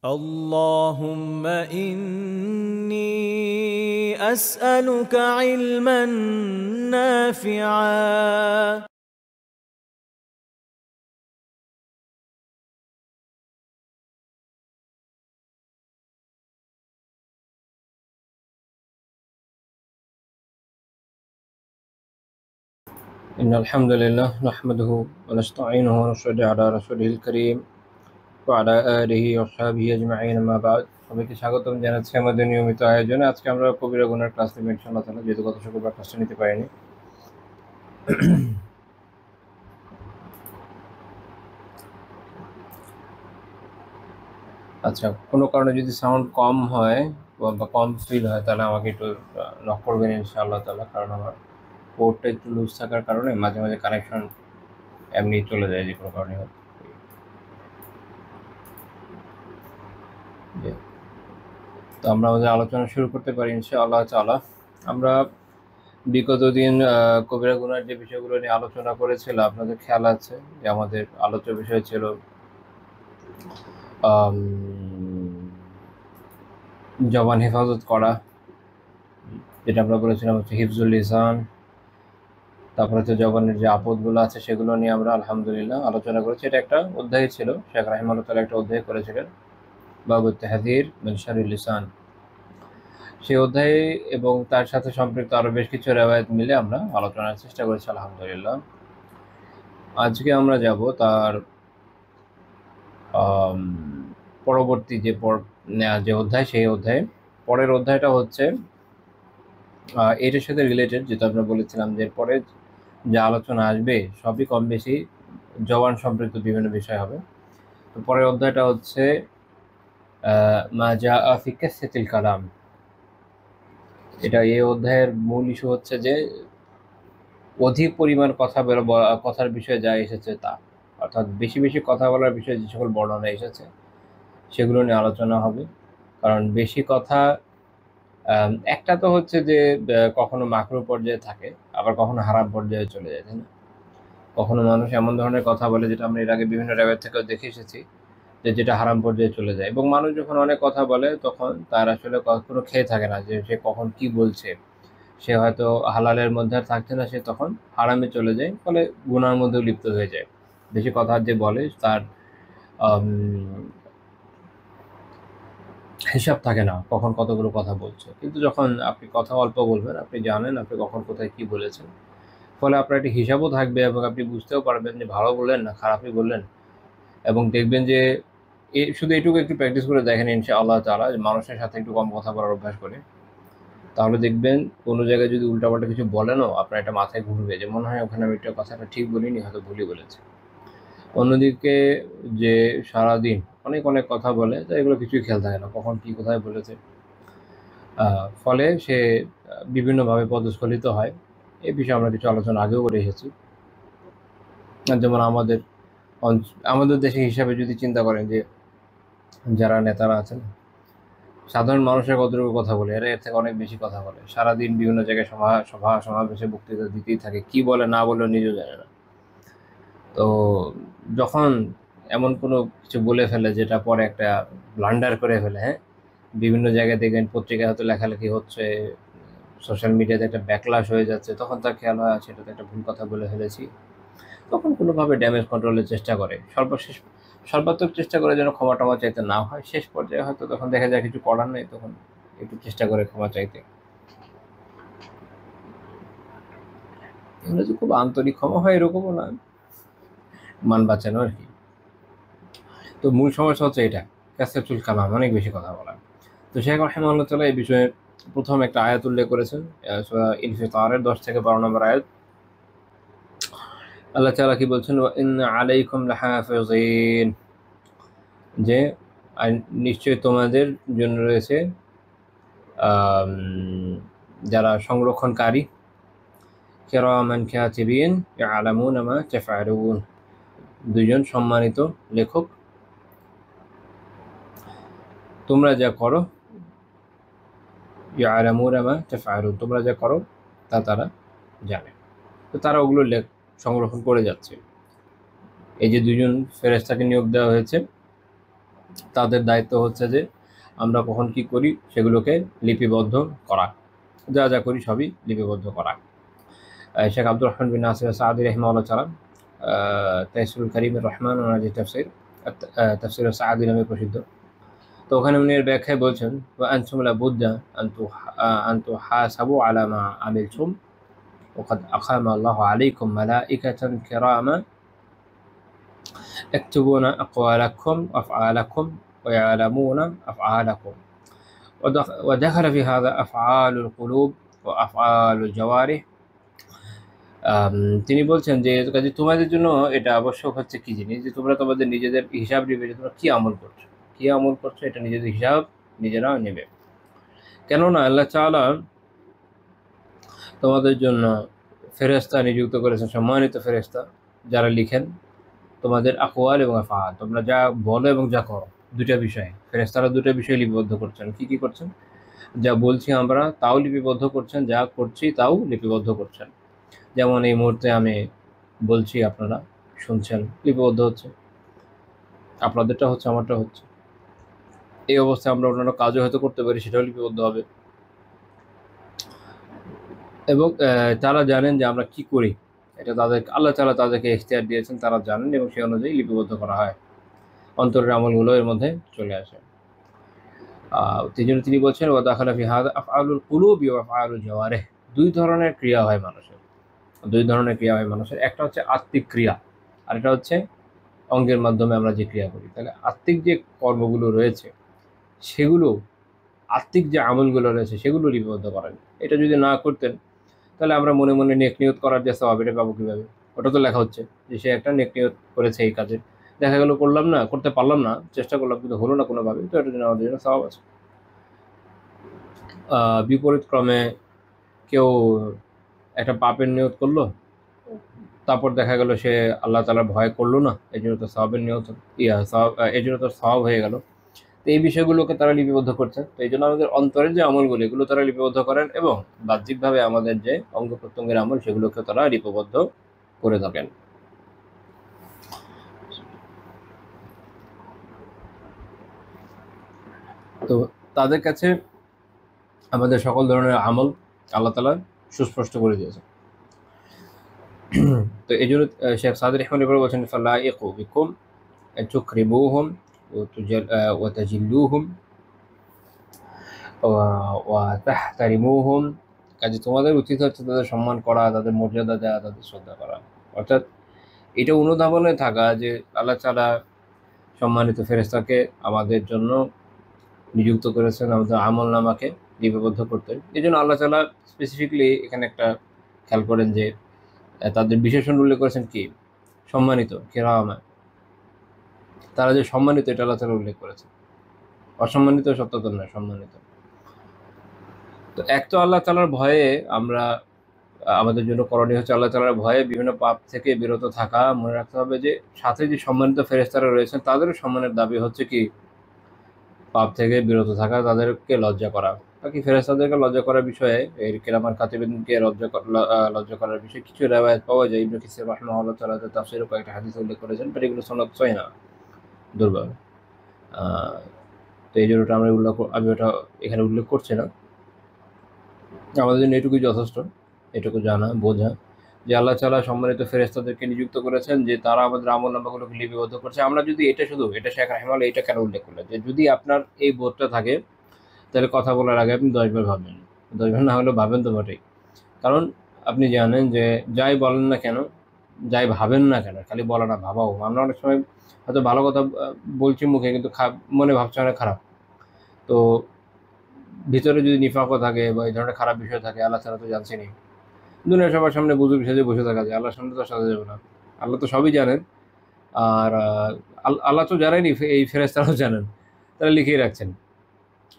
اللهم إني أسألك علما نافعا إن الحمد لله نحمده ونستعينه ونصلي على رسوله الكريم وعلى آله وصحبه أجمعين ما بعد সবাইকে স্বাগতম জানাচ্ছি আমাদের নিয়মিত আয়োজনে। আজকে আমরা কবিরা গুনার ক্লাস নেব ইনশাআল্লাহ তাআলা, যেহেতু গত শুক্রবার ক্লাসটা নিতে পারিনি। আচ্ছা, কোনো কারণে যদি সাউন্ড কম হয় বা কম ফিল হয় তাহলে আমাকে একটু নক করবেন ইনশাআল্লাহ তাআলা, কারণ আমার পোর্টটা একটু লুজ থাকার কারণে মাঝে মাঝে কানেকশন এমনি চলে যায় যে কোনো কারণে হোক। তো আমরা আমাদের আলোচনা শুরু করতে পারি ইনশাআল্লাহ তাআলা। আমরা বিগত দিন কবিরা গুনার যে বিষয়গুলো নিয়ে আলোচনা করেছিলাম, আপনাদের খেয়াল আছে যে আমাদের আলোচ্য বিষয় ছিল জবান হেফাজত করা, যেটা আমরা বলেছিলাম হচ্ছে হিফজুল লিসান। তারপরে হচ্ছে জবানের যে আপদগুলো আছে সেগুলো নিয়ে আমরা আলহামদুলিল্লাহ আলোচনা করেছি। এটা একটা অধ্যায় ছিল, শেখ রাহিমাহুল্লাহ তাআলা একটা অধ্যায় করেছিলেন, বাবুত তাহযীর মিন শাররিল লিসান। সেই অধ্যায়ে এবং তার সাথে সম্পৃক্ত আরো বেশ কিছু রিওয়ায়াত মিলে আমরা আলোচনার চেষ্টা করেছি আলহামদুলিল্লাহ। আজকে আমরা যাব তার পরবর্তী যে অধ্যায়, সেই অধ্যায়ে পরের অধ্যায়টা হচ্ছে এটার সাথে রিলেটেড, যেটা আমরা বলেছিলাম যে পরে যে আলোচনা আসবে সবই কম বেশি জবান সম্পৃক্ত বিভিন্ন বিষয় হবে। তো পরের অধ্যায়টা হচ্ছে মা জাআ ফি কাসরাতিল কালাম। এটা এই অধ্যায়ের মূল ইস্যু হচ্ছে যে অধিক পরিমাণ কথার বিষয়ে যা এসেছে তা, অর্থাৎ বেশি বেশি কথা বলার বিষয়ে যে সকল বর্ণনা এসেছে সেগুলো নিয়ে আলোচনা হবে। কারণ বেশি কথা একটা তো হচ্ছে যে কখনো মাকরু পর্যায়ে থাকে, আবার কখনো হারাম পর্যায়ে চলে যায়, তাই না? কখনো মানুষ এমন ধরনের কথা বলে যেটা আমরা এর আগে বিভিন্ন রিওয়ায়াত থেকেও দেখে এসেছি যে যেটা হারাম পর্যায়ে চলে যায়। এবং মানুষ যখন অনেক কথা বলে তখন তার আসলে কখনো খেয়ে থাকে না যে সে কখন কি বলছে। সে হয়তো হালালের মধ্যে আর থাকছে না, সে তখন হারামে চলে যায়, ফলে গুনার মধ্যেও লিপ্ত হয়ে যায়। বেশি কথা যে বলে তার হিসাব থাকে না কখন কতগুলো কথা বলছে। কিন্তু যখন আপনি কথা অল্প বলবেন, আপনি জানেন আপনি কখন কোথায় কি বলেছেন, ফলে আপনার একটি হিসাবও থাকবে এবং আপনি বুঝতেও পারবেন যে ভালো বললেন না খারাপই বললেন। এবং দেখবেন যে শুধু এটুকু একটু প্র্যাকটিস করে দেখেন ইনশাআল্লাহ তাআলা, মানুষের সাথে একটু কম কথা বলার অভ্যাস করে, তাহলে দেখবেন কোনো জায়গায় যদি উল্টাপাল্টা কিছু বলেনও আপনার এটা মাথায় ঘুরবে যে মনে হয় ওখানে আমি একটা কথাটা ঠিক বলিনি, হয়তো ভুলই বলেছি। অন্যদিকে যে সারাদিন অনেক অনেক কথা বলে, তো এগুলো কিছুই খেয়াল থাকে না কখন কি কোথায় বলেছে, ফলে সে বিভিন্নভাবে পদস্খলিত হয়। এই বিষয়ে আমরা কিছু আলোচনা আগেও করে এসেছি। যেমন আমাদের দেশে হিসাবে যদি চিন্তা করেন যে যারা নেতারা আছেন, সাধারণ মানুষের কতটুকু কথা বলে, এরা এর থেকে অনেক বেশি কথা বলে। সারাদিন বিভিন্ন জায়গায় সমাবেশে বক্তৃতা দিতেই থাকে, কি বলে না বলে নিজেও জানে না। তো যখন এমন কোনো কিছু বলে ফেলে যেটা পরে একটা ব্লান্ডার করে ফেলে, হ্যাঁ, বিভিন্ন জায়গায় দেখবেন পত্রিকায় হয়তো লেখালেখি হচ্ছে, সোশ্যাল মিডিয়াতে একটা ব্যাকলাশ হয়ে যাচ্ছে, তখন তার খেয়াল হয় সেটা তো একটা ভুল কথা বলে ফেলেছি। তখন কোনোভাবে ড্যামেজ কন্ট্রোলের চেষ্টা করে, সর্বাত্মক চেষ্টা করে যেন ক্ষমা টমা চাইতে না হয়। শেষ পর্যায়ে হয়তো তখন দেখা যায় কিছু করার নেই, তখন একটু চেষ্টা করে ক্ষমা চাইতে। এগুলো যে খুব আন্তরিক ক্ষমা হয় এরকমও না, মান বাঁচানো আর কি। তো মূল সমস্যা হচ্ছে এটা, কাসরাতুল কালাম, অনেক বেশি কথা বলা। তো শেখ রাহিমাহুল্লাহ তাআলা এই বিষয়ে প্রথম একটা আয়াত উল্লেখ করেছেন, সূরা ইনফিতারের 10 থেকে 12 নম্বর আয়াত। আল্লাহ তাআলা কি বলছেন? ওয়া ইন্না আলাইকুম লাহাফিজিন, যে নিশ্চয়ই তোমাদের জন্য রয়েছে যারা সংরক্ষণকারী, কিরামান কাতিবিন ইয়ালামুনা মা তাফআলুন, দুইজন সম্মানিত লেখক, তোমরা যা করো, ইয়ালামুনা মা তাফআলুন, তোমরা যা করো তা তারা জানে। তো তারা ওগুলো সংরক্ষণ করে যাচ্ছে। এই যে দুইজন ফেরেশতাকে নিয়োগ দেওয়া হয়েছে, তাদের দায়িত্ব হচ্ছে যে আমরা কখন কি করি সেগুলোকে লিপিবদ্ধ করা, যা যা করি সবই লিপিবদ্ধ করা। শেখ আব্দুর রহমান বিন নাসির সাদি রহিমাহুল্লাহ তাআলা তাইসিরুল কারীমের রহমান ওনার যে তাফসীর সাদি নামে প্রসিদ্ধ, তো ওখানে উনি এর ব্যাখ্যায় বলছেন ওয়া আনতুম লা বুদ্দা আন তুহাসাবু আলা মা আমিলতুম ওয়া ক্বাদ আকামা আল্লাহু আলাইকুম মালাইকাতান কিরামান ইয়াকতুবুনা আকওয়ালাকুম ওয়া আফআলাকুম ওয়া ইয়ালামুনা আফআলাকুম ওয়া দাখালা ফি হাযা আফআলুল কুলুব ওয়া আফআলুল জাওয়ারিহ। তিনি বলছেন যে কাজে তোমাদের জন্য এটা আবশ্যক হচ্ছে কি জিনিস, যে তোমরা তোমাদের নিজেদের হিসাব নেবে যে তোমরা কি আমল করছো, এটা নিজেদের হিসাব নিজেরা নেবে। কেননা আল্লাহ তাআলা তোমাদের জন্য ফেরেশতা নিযুক্ত করেছেন, সম্মানিত ফেরেশতা, যারা লিখেন তোমাদের আকওয়াল এবং আফআল, তোমরা যা বলো এবং যা করো, দুটা বিষয়। ফেরেশতারা দুটো বিষয় লিপিবদ্ধ করছেন। কি করছেন? যা বলছি আমরা তাও লিপিবদ্ধ করছেন, যা করছি তাও লিপিবদ্ধ করছেন। যেমন এই মুহূর্তে আমি বলছি, আপনারা শুনছেন, লিপিবদ্ধ হচ্ছে, আপনাদেরটা হচ্ছে, আমারটা হচ্ছে। এই অবস্থায় আমরা অন্যান্য কাজও হয়তো করতে পারি, সেটাও লিপিবদ্ধ হবে। এবং তারা জানেন যে আমরা কি করি, এটা আল্লাহ তাআলা তাদেরকে ইখতিয়ার দিয়েছেন, তারা জানেন এবং সেই অনুযায়ী লিপিবদ্ধ করা হয়, অন্তরের আমলগুলো এর মধ্যে চলে আসে। তিনি বলছেন ওয়া দাখালা ফি হাযা আফআলুল কুলুবি ওয়া আফআলুল জাওয়ারিহ। দুই ধরনের ক্রিয়া হয় মানুষের, একটা হচ্ছে আত্মিক ক্রিয়া, আর এটা হচ্ছে অঙ্গের মাধ্যমে আমরা যে ক্রিয়া করি। তাহলে আত্মিক যে কর্মগুলো রয়েছে সেগুলো, আত্মিক যে আমলগুলো রয়েছে সেগুলো লিপিবদ্ধ করেন। এটা যদি না করতেন তাহলে আমরা মনে মনে নেক নিয়ত করার যে সওয়াব, এটা পাবো কীভাবে? ওটা তো লেখা হচ্ছে যে সে একটা নেক নিয়ত করেছে এই কাজে, দেখা গেল করতে পারলাম না, চেষ্টা করলাম কিন্তু হলো না কোনোভাবে, তো এটার জন্য আমাদের জন্য সওয়াব আছে। বিপরীত ক্রমে কেউ একটা পাপের নিয়ত করলো, তারপর দেখা গেল সে আল্লাহ তাআলার ভয় করলো না, এই জন্য তো সওয়াবের নিয়ত এই জন্য তো সওয়াব হয়ে গেল। তো এই বিষয়গুলোকে তারা লিপিবদ্ধ করছেন। তো এই জন্য আমাদের অন্তরের যে আমলগুলো, এগুলো তারা লিপিবদ্ধ করেন, এবং বাহ্যিকভাবে আমাদের যে অঙ্গ প্রত্যঙ্গের আমল সেগুলোকে তারা লিপিবদ্ধ করে থাকেন। তো তাদের কাছে আমাদের সকল ধরনের আমল আল্লাহ তাআলা সুস্পষ্ট করে দিয়েছে। তো এই জন্য শেখ সাদি রহমাতুল্লাহ বলছেন ফালাইকু বিকুম আন তুকরিমুহুম ওয়া তাজিল্লুহুম ওয়া তাহতারিমুহুম। কাজে তোমাদের উচিত হচ্ছে তাদের সম্মান করা, তাদের মর্যাদা দেওয়া, তাদের শ্রদ্ধা করা। অর্থাৎ এটা অনুধাবনে থাকা যে আল্লাহ তাআলা সম্মানিত ফেরেশতাকে আমাদের জন্য নিযুক্ত করেছেন আমাদের আমল নামাকে লিপিবদ্ধ করতে। এই জন্য আল্লাহ তাআলা স্পেসিফিকলি এখানে একটা খেয়াল করেন যে তাদের বিশেষণ উল্লেখ করেছেন কি? সম্মানিত, কিরামা। তারা যে সম্মানিত এটা আল্লাহ তাআলা উল্লেখ করেছেন, অসম্মানিত সত্যত নয়, সম্মানিত। তো এক তো আল্লাহ তাআলার ভয়ে আমরা, আমাদের জন্য করণীয় হচ্ছে আল্লাহ তাআলার ভয়ে বিভিন্ন পাপ থেকে বিরত থাকা। মনে রাখতে হবে যে সাথে যে সম্মানিত ফেরেশতারা রয়েছেন তাদেরও সম্মানের দাবি হচ্ছে কি? পাপ থেকে বিরত থাকা, তাদেরকে লজ্জা করা। বাকি ফেরেশতাদেরকে লজ্জা করার বিষয়ে এর কিরামান কাতিবিনকে লজ্জা করার বিষয়ে কিছু রিওয়ায়াত পাওয়া যায়। ইবনে কাসির রাহিমাহুল্লাহ তাআলা তাফসীরে কয়েকটা হাদিস উল্লেখ করেছেন, বাট এগুলো সনদ সহিহ না, দুর্বল। তো এই জন্য আমি ওটা এখানে উল্লেখ করছি না। আমাদের জন্য এটুকুই যথেষ্ট, এটুকু জানা বোঝা যে আল্লাহ তাআলা সম্মানিত ফেরেশতাদেরকে নিযুক্ত করেছেন যে তারা আমাদের আমলনামাগুলোকে লিপিবদ্ধ করছে। আমরা যদি এটা শেখ রাহিমাহুল্লাহ এটা কেন উল্লেখ করলেন যে যদি আপনার এই বোধটা থাকে তাহলে কথা বলার আগে আপনি 10 বার ভাববেন, 10 বার না হলেও ভাবেন তো বটেই। কারণ আপনি জানেন যে যাই বলেন না কেন, যাই ভাবেন না কেন, খালি বলা না, ভাবাও। আমরা অনেক সময় হয়তো ভালো কথা বলছি মুখে, কিন্তু মনে ভাবছে অনেক খারাপ। তো ভিতরে যদি নিফাকও থাকে বা এই ধরনের খারাপ বিষয় থাকে, আল্লাহ তাআলা তো জানছেনই। দুনিয়ার সবার সামনে বুজুর্গ সেজে বসে থাকা যায়, আল্লাহর সামনে তো সাজা যাবে না। আল্লাহ তো সবই জানেন, আর আল্লাহ তো জানেনই, এই ফেরেশতারাও জানেন, তারা লিখিয়ে রাখছেন।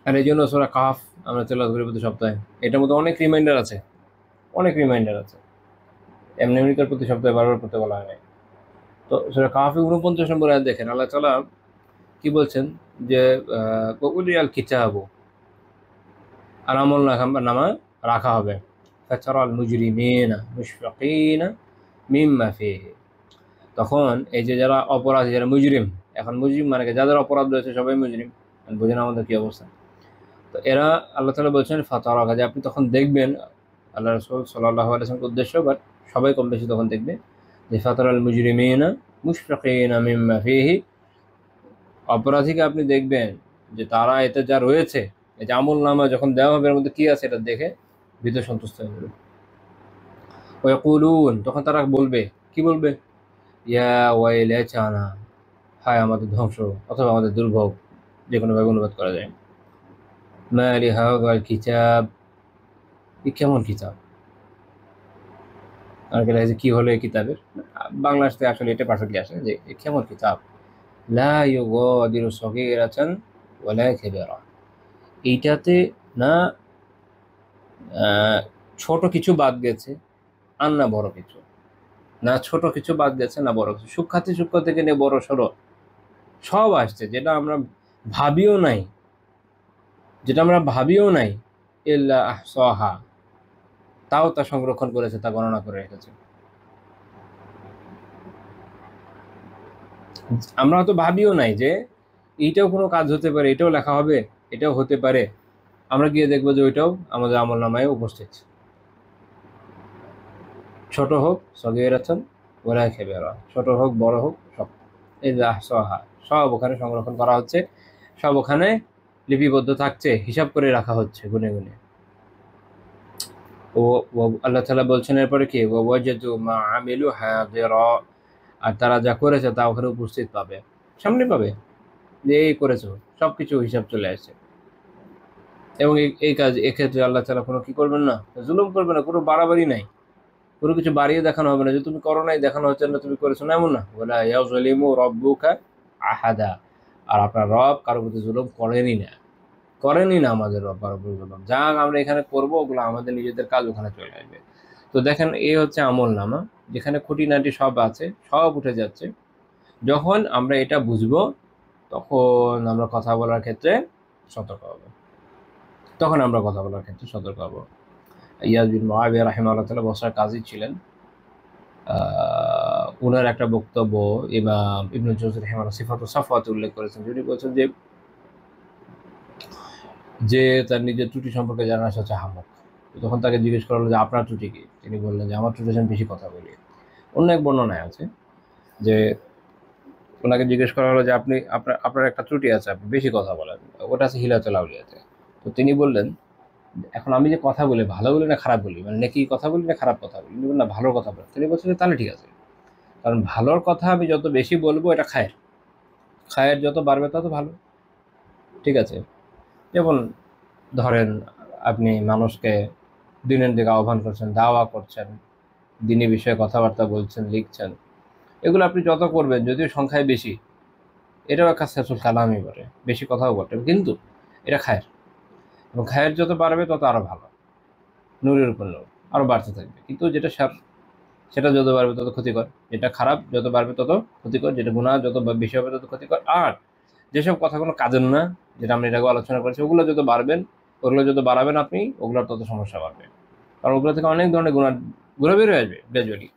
আর এই জন্য সূরা কাহফ আমরা তেলাওয়াত করি প্রতি সপ্তাহে। এটার মধ্যে অনেক রিমাইন্ডার আছে, এমনি তার প্রতি সপ্তাহে বারবার পড়তে বলা হয় নাই। তো সূরা কাহফে 49 নম্বর আয়াত দেখেন, আল্লাহ তাআলা কি বলছেন যে ওয়াউলিয়াল কিতাবু, আর আমল নামা রাখা হবে। ফাতারাল মুজরিমিনা মুশফিকিনা মিম্মা ফিহি। তখন এই যে যারা অপরাধী, যারা মুজরিম, এখন মুজরিম মানে কি, যাদের অপরাধ রয়েছে সবাই মুজরিম। বুঝেন আমাদের কি অবস্থা। তো এরা আল্লাহ তাআলা বলছেন ফাতারা, কাজে আপনি তখন দেখবেন, আল্লাহ রাসূল সাল্লাল্লাহু আলাইহি ওয়াসাল্লামের উদ্দেশ্য, বাট সবাই কম বেশি তখন দেখবে যে ফাতারাল মুজরিমিনা মুশফিকিনা মিম্মা ফিহি, অপরাধীকে আপনি দেখবেন যে তারা এতে যা রয়েছে, এই যে আমল নামা যখন দেওয়া হবে এর মধ্যে কি আছে এটা দেখে ভীত সন্তুষ্ট হয়ে যাবে। ওয়াকুলুন, তখন তারা বলবে, কি বলবে, ইয়া ওয়াইলাতানা, হায় আমাদের ধ্বংস, অথবা আমাদের দুর্ভোগ, যে কোনো ভাবে অনুবাদ করা যায়। মা লিহাযাল কিতাব, এই কেমন কিতাব, আর যে কি হলো এই কিতাবের, বাংলাতে আসলে এটা পারফেক্টলি আসে যে এ কেমন কিতাব, লা ইউগাদিরু সগীরাতান ওয়ালা কাবীরা, এইটাতে না ছোট কিছু বাদ গেছে আর না বড় কিছু, না ছোট কিছু বাদ গেছে না বড় কিছু, সূক্ষ্ম থেকে নিয়ে বড় সড়ো সব আসছে, যেটা আমরা ভাবিও নাই, ইল্লা আহসাহা, তাও তা সংরক্ষণ করেছে, তা গণনা করে রেখেছে। আমরা হয়তো ভাবিও নাই যে এইটাও কোনো কাজ হতে পারে, এটাও লেখা হবে, এটাও হতে পারে, আমরা গিয়ে দেখবো যে ওইটাও আমাদের আমল নামায় উপস্থিত, ছোট হোক সগীরাতান ওয়ালা কাবীরা, ছোট হোক বড় হোক সব, ইল্লা আহসাহা, সব ওখানে সংরক্ষণ করা হচ্ছে, সব ওখানে লিপিবদ্ধ থাকছে, হিসাব করে রাখা হচ্ছে গুনে গুনে। ও আল্লাহ তাআলা বলছেন এরপরে কি, ওয়াজাদু মা আমিলু হাদিরা, আর তারা যা করেছে তা ওখানে উপস্থিত পাবে, সামনে পাবে যে এই করেছো, সবকিছু হিসাব চলে আসছে। এবং এই কাজ, এক্ষেত্রে আল্লাহ তাআলা কোনো কি করবেন না, জুলুম করবে না, কোনো বাড়াবাড়ি নাই, কোনো কিছু বাড়িয়ে দেখানো হবে না যে তুমি করো নাই, দেখানো হচ্ছে না তুমি করেছো না, এমন না। ওয়ালা ইয়াযলিমু রাব্বুকা আহাদা, আর আপনার রব কারো প্রতি জুলুম করেনি না আমাদের রব কারো প্রতি জুলুম, যা আমরা এখানে করবো ওগুলো আমাদের নিজেদের কাজ ওখানে চলে আসবে। তো দেখেন এই হচ্ছে আমল নামা, যেখানে খুঁটিনাটি সব আছে, সব উঠে যাচ্ছে। যখন আমরা এটা বুঝবো তখন আমরা কথা বলার ক্ষেত্রে সতর্ক হব, ইয়াজ বিন মুআবিয়া রাহিমাহুল্লাহ তাআলা বসরার কাজী ছিলেন। ওনার একটা বক্তব্য ইমাম ইবনে জওজি রাহিমাহুল্লাহ সিফাতুস সাফওয়াতে উল্লেখ করেছেন, যিনি বলছেন যে তার নিজের ত্রুটি সম্পর্কে জানার সাথে হামক। তখন তাকে জিজ্ঞেস করা হলো যে আপনার ত্রুটি কি, তিনি বললেন যে আমার ত্রুটি আমি বেশি কথা বলি। অন্য এক বর্ণনায় আছে যে ওনাকে জিজ্ঞেস করা হলো যে আপনার একটা ত্রুটি আছে, আপনি বেশি কথা বলেন, ওটা আছে হিলাতুল আউলিয়াতে। তো তিনি বললেন, এখন আমি যে কথা বলি ভালো বলি না খারাপ বলি, মানে নেকি কথা বলি না খারাপ কথা বলি, না ভালোর কথা বলি। তিনি বলছেন যে তাহলে ঠিক আছে, কারণ ভালোর কথা আমি যত বেশি বলবো এটা খায়ের যত বাড়বে তত ভালো, ঠিক আছে। যেমন ধরেন আপনি মানুষকে দিনের দিকে আহ্বান করছেন, দাওয়া করছেন, দিনী বিষয়ে কথাবার্তা বলছেন, লিখছেন, এগুলো আপনি যত করবেন, যদিও সংখ্যায় বেশি, এটাও একটা সেসুল কালামই বটে, বেশি কথাও বটে, কিন্তু এটা খায়ের, এবং খায়ের যত বাড়বে তত আরও ভালো, নূরের উপর নূর আরও বাড়তে থাকবে। কিন্তু যেটা সার, সেটা যত বাড়বে তত ক্ষতিকর, যেটা খারাপ যত বাড়বে তত ক্ষতিকর, যেটা গুনাহ যত বেশি হবে তত ক্ষতিকর। আর যেসব কথা কোনো কাজের না, যেটা আমরা এটাকে আলোচনা করেছি, ওগুলো যত বাড়াবেন আপনি, ওগুলোর তত সমস্যা বাড়বে, কারণ ওগুলো থেকে অনেক ধরনের গুণা বের হয়ে আসবে গ্র্যাজুয়ালি।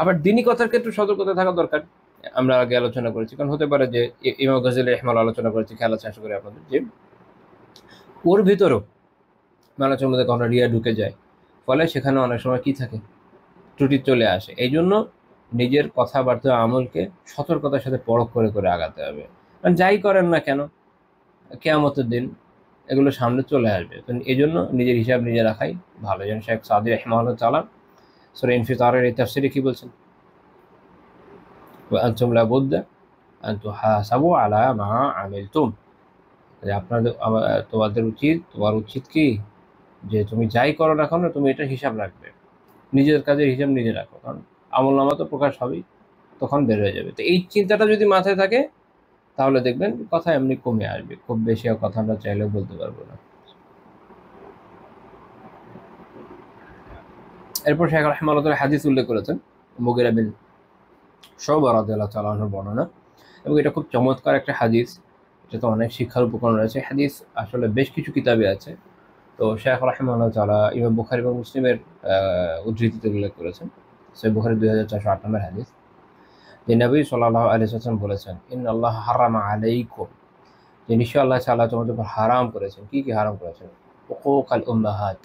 আবার দিনী কথার ক্ষেত্রে সতর্কতা থাকা দরকার, আমরা আগে আলোচনা করেছি। কারণ হতে পারে যে ইমাম গাজ্জালী রাহিমাহুল্লাহ আলোচনা করেছি, খেয়াল আছে আশা করি আপনাদের, যে ওর ভিতরেও মানুষের মধ্যে কখনো রিয়া ঢুকে যায়, ফলে সেখানে অনেক সময় কি থাকে, ত্রুটি চলে আসে। এই জন্য নিজের কথাবার্তা আমলকে সতর্কতার সাথে পরখ করে করে আগাতে হবে। কারণ যাই করেন না কেন, কিয়ামতের দিন এগুলো সামনে চলে আসবে। তো এই জন্য নিজের হিসাব নিজে রাখাই ভালো। যেন শেখ সাদি রাহিমাহুল্লাহ তাআলা সূরা ইনফিতারের এই তাফসীরে কি বলছেন, ওয়া আনতুম লা বুদ্দা আন তুহাসাবু আলা মা আমিলতুম, যে তোমার উচিত কি, যে তুমি যাই করো না কেন তুমি এটা হিসাব রাখবে, নিজের কাজের হিসাব নিজে রাখো, কারণ আমলনামা তো প্রকাশ হবেই, তখন বের হয়ে যাবে। তো এই চিন্তাটা যদি মাথায় থাকে তাহলে দেখবেন কথা এমনি কমে আসবে, খুব বেশি কথা আমরা চাইলেও বলতে পারবো না। এরপর শেখ রাহিমাহুল্লাহ তাআলা হাদিস উল্লেখ করেছেন, মুগিরা বিন শুবা রাদিয়াল্লাহু তাআলা আনহুর বর্ণনা, এবং এটা খুব চমৎকার একটা হাদিস, এটা তো অনেক শিক্ষার উপকরণ রয়েছে। হাদিস আসলে বেশ কিছু কিতাবে আছে। তো শেখ রাহিমাহুল্লাহ তাআলা ইমাম বুখারী এবং মুসলিমের উদ্ধৃতিতে উল্লেখ করেছেন, সহিহ বুখারী 2458 হাদিস। যে নবী সাল্লাল্লাহু আলাইহি ওয়াসাল্লাম বলেছেন, ইন্নাল্লাহ হারামা আলাইকুম, যে নিশ্চয় আল্লাহ তাআলা তোমাদের উপর হারাম করেছেন। কি কি হারাম করেছেন? উকুকাল উম্মাহাত,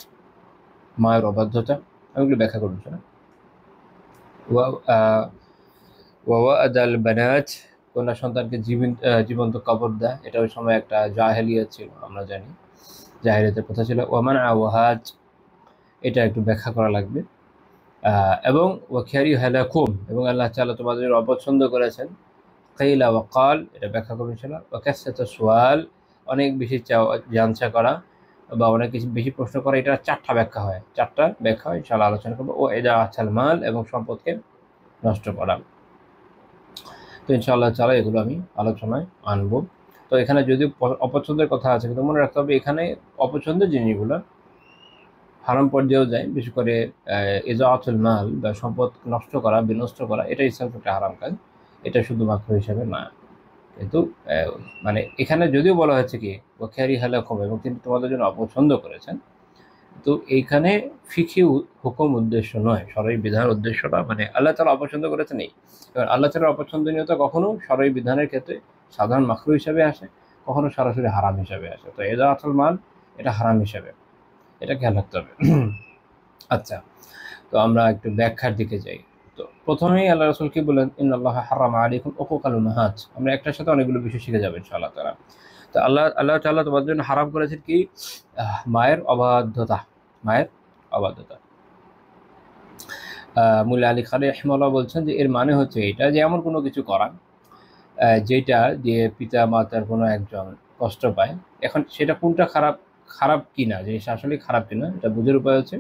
মায়ের অবাধ্যতা। আমি এগুলো ব্যাখ্যা করবো না। ওয়াদাল বানাত, কন্যা সন্তানকে জীবন্ত কবর দেয়, এটা ওই সময় একটা জাহেলিয়াত ছিল, আমরা জানি জাহেলিয়াতের কথা ছিল। ওয়ামান আওয়াহাজ, এটা একটু ব্যাখ্যা করা লাগবে। এবং ওয়াখিয়ারি হালাকুম, এবং আল্লাহ তাআলা তোমাদের অপছন্দ করেছেন। কাইলা ওয়াকাল, এটা ব্যাখ্যা করেছিল। ওয়াকাসসাতা সুয়াল, অনেক বেশি জানচা করা বা অনেক কিছু বেশি প্রশ্ন করা। এটা চারটা ব্যাখ্যা হয়, ইনশাআল্লাহ আলোচনা করবো। ও এদা আছাল মাল, এবং সম্পদকে নষ্ট করা। তো ইনশাআল্লাহ তাআলা এগুলো আমি আলোচনায় আনবো। তো এখানে যদি অপছন্দের কথা আছে, কিন্তু মনে রাখতে হবে এখানে অপছন্দের জিনিসগুলো হারাম পর্যায়েও যায়। বিশেষ করে ইজাআতুল মাল, বা সম্পদ নষ্ট করা, বিনষ্ট করা, এটা ইসলাম একটা হারাম কাজ, এটা শুধুমাত্র হিসাবে না। কিন্তু মানে এখানে যদিও বলা হয়েছে কি ওয়াখিয়ারি হালাকুম, এবং তিনি তোমাদের জন্য অপছন্দ করেছেন, তো এইখানে ফিকহি হুকুম উদ্দেশ্য নয়, শরঈ বিধান উদ্দেশ্যটা, মানে আল্লাহ তাআলা অপছন্দ করেছেন এই। এবার আল্লাহ তাআলার অপছন্দনীয়তা কখনো শরঈ বিধানের ক্ষেত্রে সাধারণ মাকরুহ হিসাবে আসে, কখনো সরাসরি হারাম হিসাবে আসে। তো ইজাআতুল মাল এটা হারাম হিসাবে, এটা খেয়াল রাখতে হবে। আচ্ছা, তো আমরা একটু ব্যাখ্যার দিকে যাই। তো প্রথমেই আল্লাহ রাসূল কি বলেন, ইন্নাল্লাহ হারামা আলাইকুম উকুকাল উম্মাহাত। আমরা একটার সাথে অনেকগুলো বিষয় শিখে যাবো ইনশাআল্লাহ তাআলা। তো আল্লাহ তাআলা তোমাদের জন্য হারাম করেছেন কি? মায়ের অবাধ্যতা। মায়ের অবাধ্যতা। মুল্লা আলী খান রাহিমাহুল্লাহ বলছেন যে এর মানে হচ্ছে এটা, যে এমন কোনো কিছু করা যেটা দিয়ে পিতা মাতার কোনো একজন কষ্ট পায়। এখন সেটা কোনটা খারাপ কিনা, জিনিসটা আসলে খারাপ কিনা, এটা বোঝার উপায় হচ্ছে,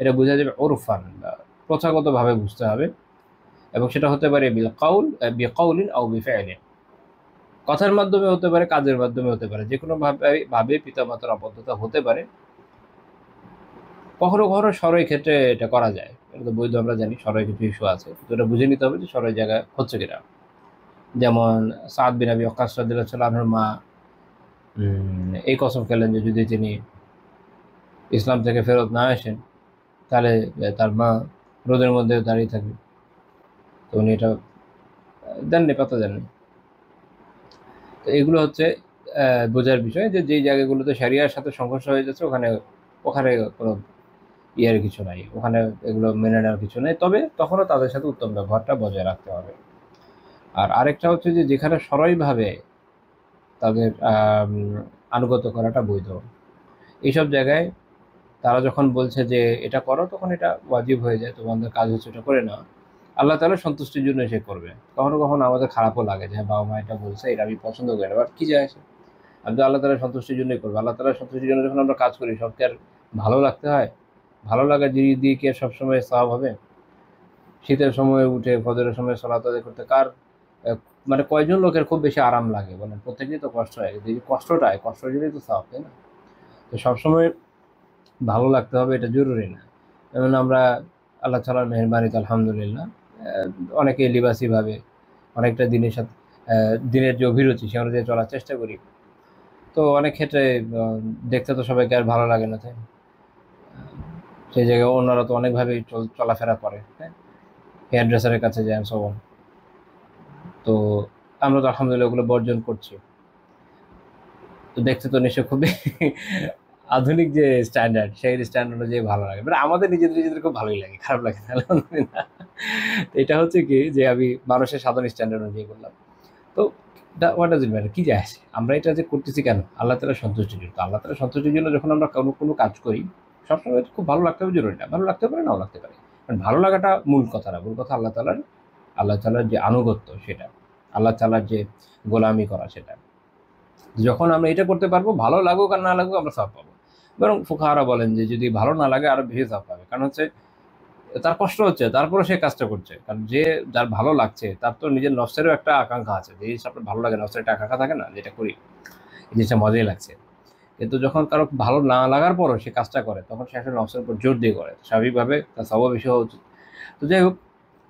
এটা বোঝা যাবে ওরফান, বা প্রথাগতভাবে বুঝতে হবে। এবং সেটা হতে পারে বিকাউলিন আও বিফিলিন, কথার মাধ্যমে হতে পারে, কাজের মাধ্যমে হতে পারে, যে কোনো ভাবে পিতামাতার অবাধ্যতা হতে পারে। কখনো কখনো সরই ক্ষেত্রে এটা করা যায়, এটা তো বৈধ, আমরা জানি সরই কিছু ইস্যু আছে, তো এটা বুঝে নিতে হবে যে সরই জায়গায় হচ্ছে কিনা। যেমন সাদ বিন আবি ওয়াক্কাস রাদিয়াল্লাহু আনহুর মা এই কসম খেলেন যে যদি তিনি ইসলাম থেকে ফেরত না আসেন, তাহলে তার মা রোদের মধ্যে দাঁড়িয়ে থাকবে। তো উনি এটা দেননি, পাত্তা দেননি। তো এগুলো হচ্ছে বোঝার বিষয়, যে যেই জায়গাগুলোতে শরিয়ার সাথে সংঘর্ষ হয়ে যাচ্ছে, ওখানে ওখানে কোনো ইয়ের কিছু নাই, ওখানে এগুলো মেনে নেওয়ার কিছু নেই। তবে তখনও তাদের সাথে উত্তম ব্যবহারটা বজায় রাখতে হবে। আর আরেকটা হচ্ছে যে যেখানে সরাসরিভাবে তাদের আনুগত্য করাটা বৈধ, এইসব জায়গায় তারা যখন বলছে যে এটা করো, তখন এটা ওয়াজিব হয়ে যায়, তোমাদের কাজ হচ্ছে এটা করে নেওয়া। আল্লাহ তাআলার সন্তুষ্টির জন্য সে করবে। কখনো কখনো আমাদের খারাপও লাগে যে হ্যাঁ, বাবা মা এটা বলছে, এটা আমি পছন্দ করি না, বাট কী যায় আসে, আমি তো আল্লাহ তাআলার সন্তুষ্টির জন্যই করবো। আল্লাহ তাআলার সন্তুষ্টির জন্য যখন আমরা কাজ করি, সবকে আর ভালো লাগতে হয়? ভালো লাগা জিনিস দিয়ে কি আর সবসময় সওয়াব হবে? শীতের সময় উঠে ফজরের সময় সালাত আদায় করতে কার মানে কয়জন লোকের খুব বেশি আরাম লাগে বলেন? প্রত্যেকেরই তো কষ্ট হয়, কিন্তু এই যে কষ্টের জন্যই তো সওয়াব, তাই না? তো সবসময় ভালো লাগতে হবে এটা জরুরি না। যেমন আমরা আল্লাহ তাআলার মেহেরবানিতে আলহামদুলিল্লাহ অনেকে লিবাসিভাবে অনেকটা দিনের যে অভিরুচি, সে অনুযায়ী চলার চেষ্টা করি। তো অনেক ক্ষেত্রে দেখতে তো সবাইকে আর ভালো লাগে না, তাই? সেই জায়গায় অন্যরা তো অনেকভাবেই চলাফেরা করে, হ্যাঁ? হেয়ার ড্রেসারের কাছে যায় সো অন। তো আমরা তো আলহামদুলিল্লাহ ওগুলো বর্জন করছি। তো দেখতে তো নিশ্চয়ই খুবই আধুনিক যে স্ট্যান্ডার্ড, সেই স্ট্যান্ডার্ড অনুযায়ী ভালো লাগে। বাট আমাদের নিজেদের খুব ভালোই লাগে, খারাপ লাগে না, আলহামদুলিল্লাহ। তো এটা হচ্ছে কি, যে আমি মানুষের সাধারণ স্ট্যান্ডার্ড অনুযায়ী বললাম। তো হোয়াট ডাজ ইট ম্যাটার, কি যায় আসে? আমরা এটা যে করতেছি কেন? আল্লাহ তাআলার সন্তুষ্টির জন্য। তো আল্লাহ তাআলার সন্তুষ্টির জন্য যখন আমরা কোনো কাজ করি, সবসময় খুব ভালো লাগতে হবে জরুরি না। ভালো লাগতে পারে, নাও লাগতে পারে। কারণ ভালো লাগাটা মূল কথা না। মূল কথা আল্লাহ তাআলার যে আনুগত্য, সেটা। আল্লাহ তাআলার যে গোলামি করা, সেটা। যখন আমরা এটা করতে পারবো, ভালো লাগুক আর না লাগুক, আমরা সওয়াব পাবো। বরং ফুকাহারা বলেন যে যদি ভালো না লাগে, আরো বেশি সওয়াব পাবে। কারণ হচ্ছে তার কষ্ট হচ্ছে, তারপরেও সে কাজটা করছে। কারণ যার ভালো লাগছে, তার তো নিজের নফসেরও একটা আকাঙ্ক্ষা আছে। যে জিনিস আপনার ভালো লাগে, নফসের একটা আকাঙ্ক্ষা থাকে না, যেটা করি, এই জিনিসটা মজাই লাগছে। কিন্তু যখন কারো ভালো না লাগার পরও সে কাজটা করে, তখন সে আসলে নফসের উপর জোর দিয়ে করে। স্বাভাবিকভাবে তার সওয়াব বেশি হওয়া উচিত। তো যাই হোক,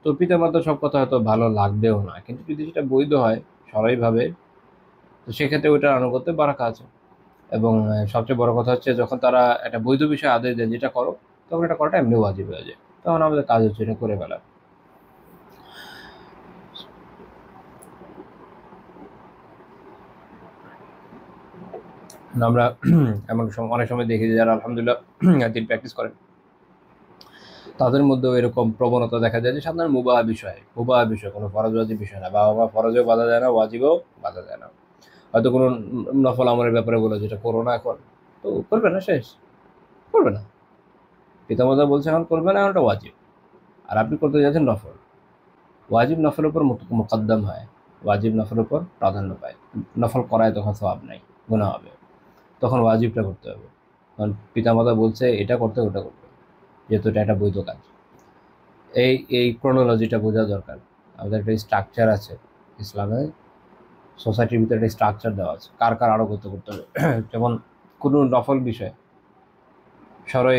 তো পিতামাতার সব কথা হয়তো ভালো লাগবেও না, কিন্তু যদি সেটা বৈধ হয় সরাসরিভাবে, তো সেক্ষেত্রে ওইটার আনুগত্যে বারাকা আছে। এবং সবচেয়ে বড় কথা হচ্ছে, যখন তারা একটা বৈধ বিষয় আদেশ দেয় যেটা করো, তখন এটা করাটা এমনি ওয়াজিব হয়ে যায়। তখন আমাদের কাজ হচ্ছে এটা করে ফেলা। আমরা এমন অনেক সময় দেখি যে যারা আলহামদুলিল্লাহ দিন প্র্যাকটিস করেন তাদের মধ্যেও এরকম প্রবণতা দেখা যায় যে সাধারণ মুবাহ বিষয়, কোনো ফরজ ওয়াজিব বিষয় না। বাবা মা ফরজেও বাধা দেয় না, ওয়াজিবেও বাধা দেয় না। হয়তো কোনো নফল আমলের ব্যাপারে বলে যেটা করো না এখন, তো করবে না, শেষ, করবে না। পিতামাতা বলছে এখন করবে না, এখন এটা ওয়াজিব, আর আপনি করতে যাচ্ছেন নফল। ওয়াজিব নফলের উপর মোকদ্দম হয়, ওয়াজিব নফলের উপর প্রাধান্য পায়। নফল করায় তখন সওয়াব নাই, গুনাহ হবে, তখন ওয়াজিবটা করতে হবে। কারণ পিতামাতা বলছে এটা করতে, ওটা করতে, যেহেতু এটা একটা বৈধ কাজ। এই ক্রোনোলজিটা বোঝা দরকার। আমাদের একটা স্ট্রাকচার আছে ইসলামে, সোসাইটির ভিতরে একটা স্ট্রাকচার দেওয়া আছে কার কার আনুগত্য করতে হবে। যেমন কোনো নফল বিষয় সরই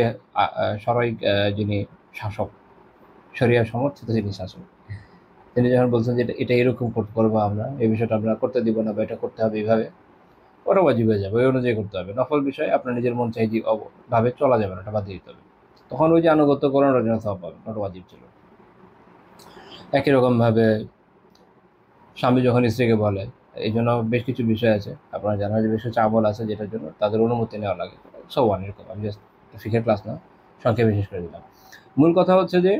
সরই যিনি শাসক, শরিয়া সমর্থিত যিনি শাসক, তিনি যখন বলছেন যে এটা এরকম করবো আমরা, এই বিষয়টা আমরা করতে দিব না বা এটা করতে হবে এইভাবে, ওরা ওয়াজিব হয়ে যাবে, ওই অনুযায়ী করতে হবে। নফল বিষয় আপনার নিজের মন চাহিদা ভাবে চলা যাবে না, ওটা বাদ দিতে হবে। তখন ওই যে আনুগত্য করেন ওটা যেন সওয়াব পাবেন, ওটা ওয়াজিব ছিল। একই রকমভাবে স্বামী যখন স্ত্রীকে বলে, এই জন্য বেশ কিছু বিষয় আছে আপনারা জানা, যে বেশ কিছু আমল আছে যেটার জন্য তাদের অনুমতি নেওয়া লাগে। সব এরকম, আমি জাস্ট ফিকের ক্লাস না, সংক্ষেপে বিশেষ করে দিলাম। মূল কথা হচ্ছে যে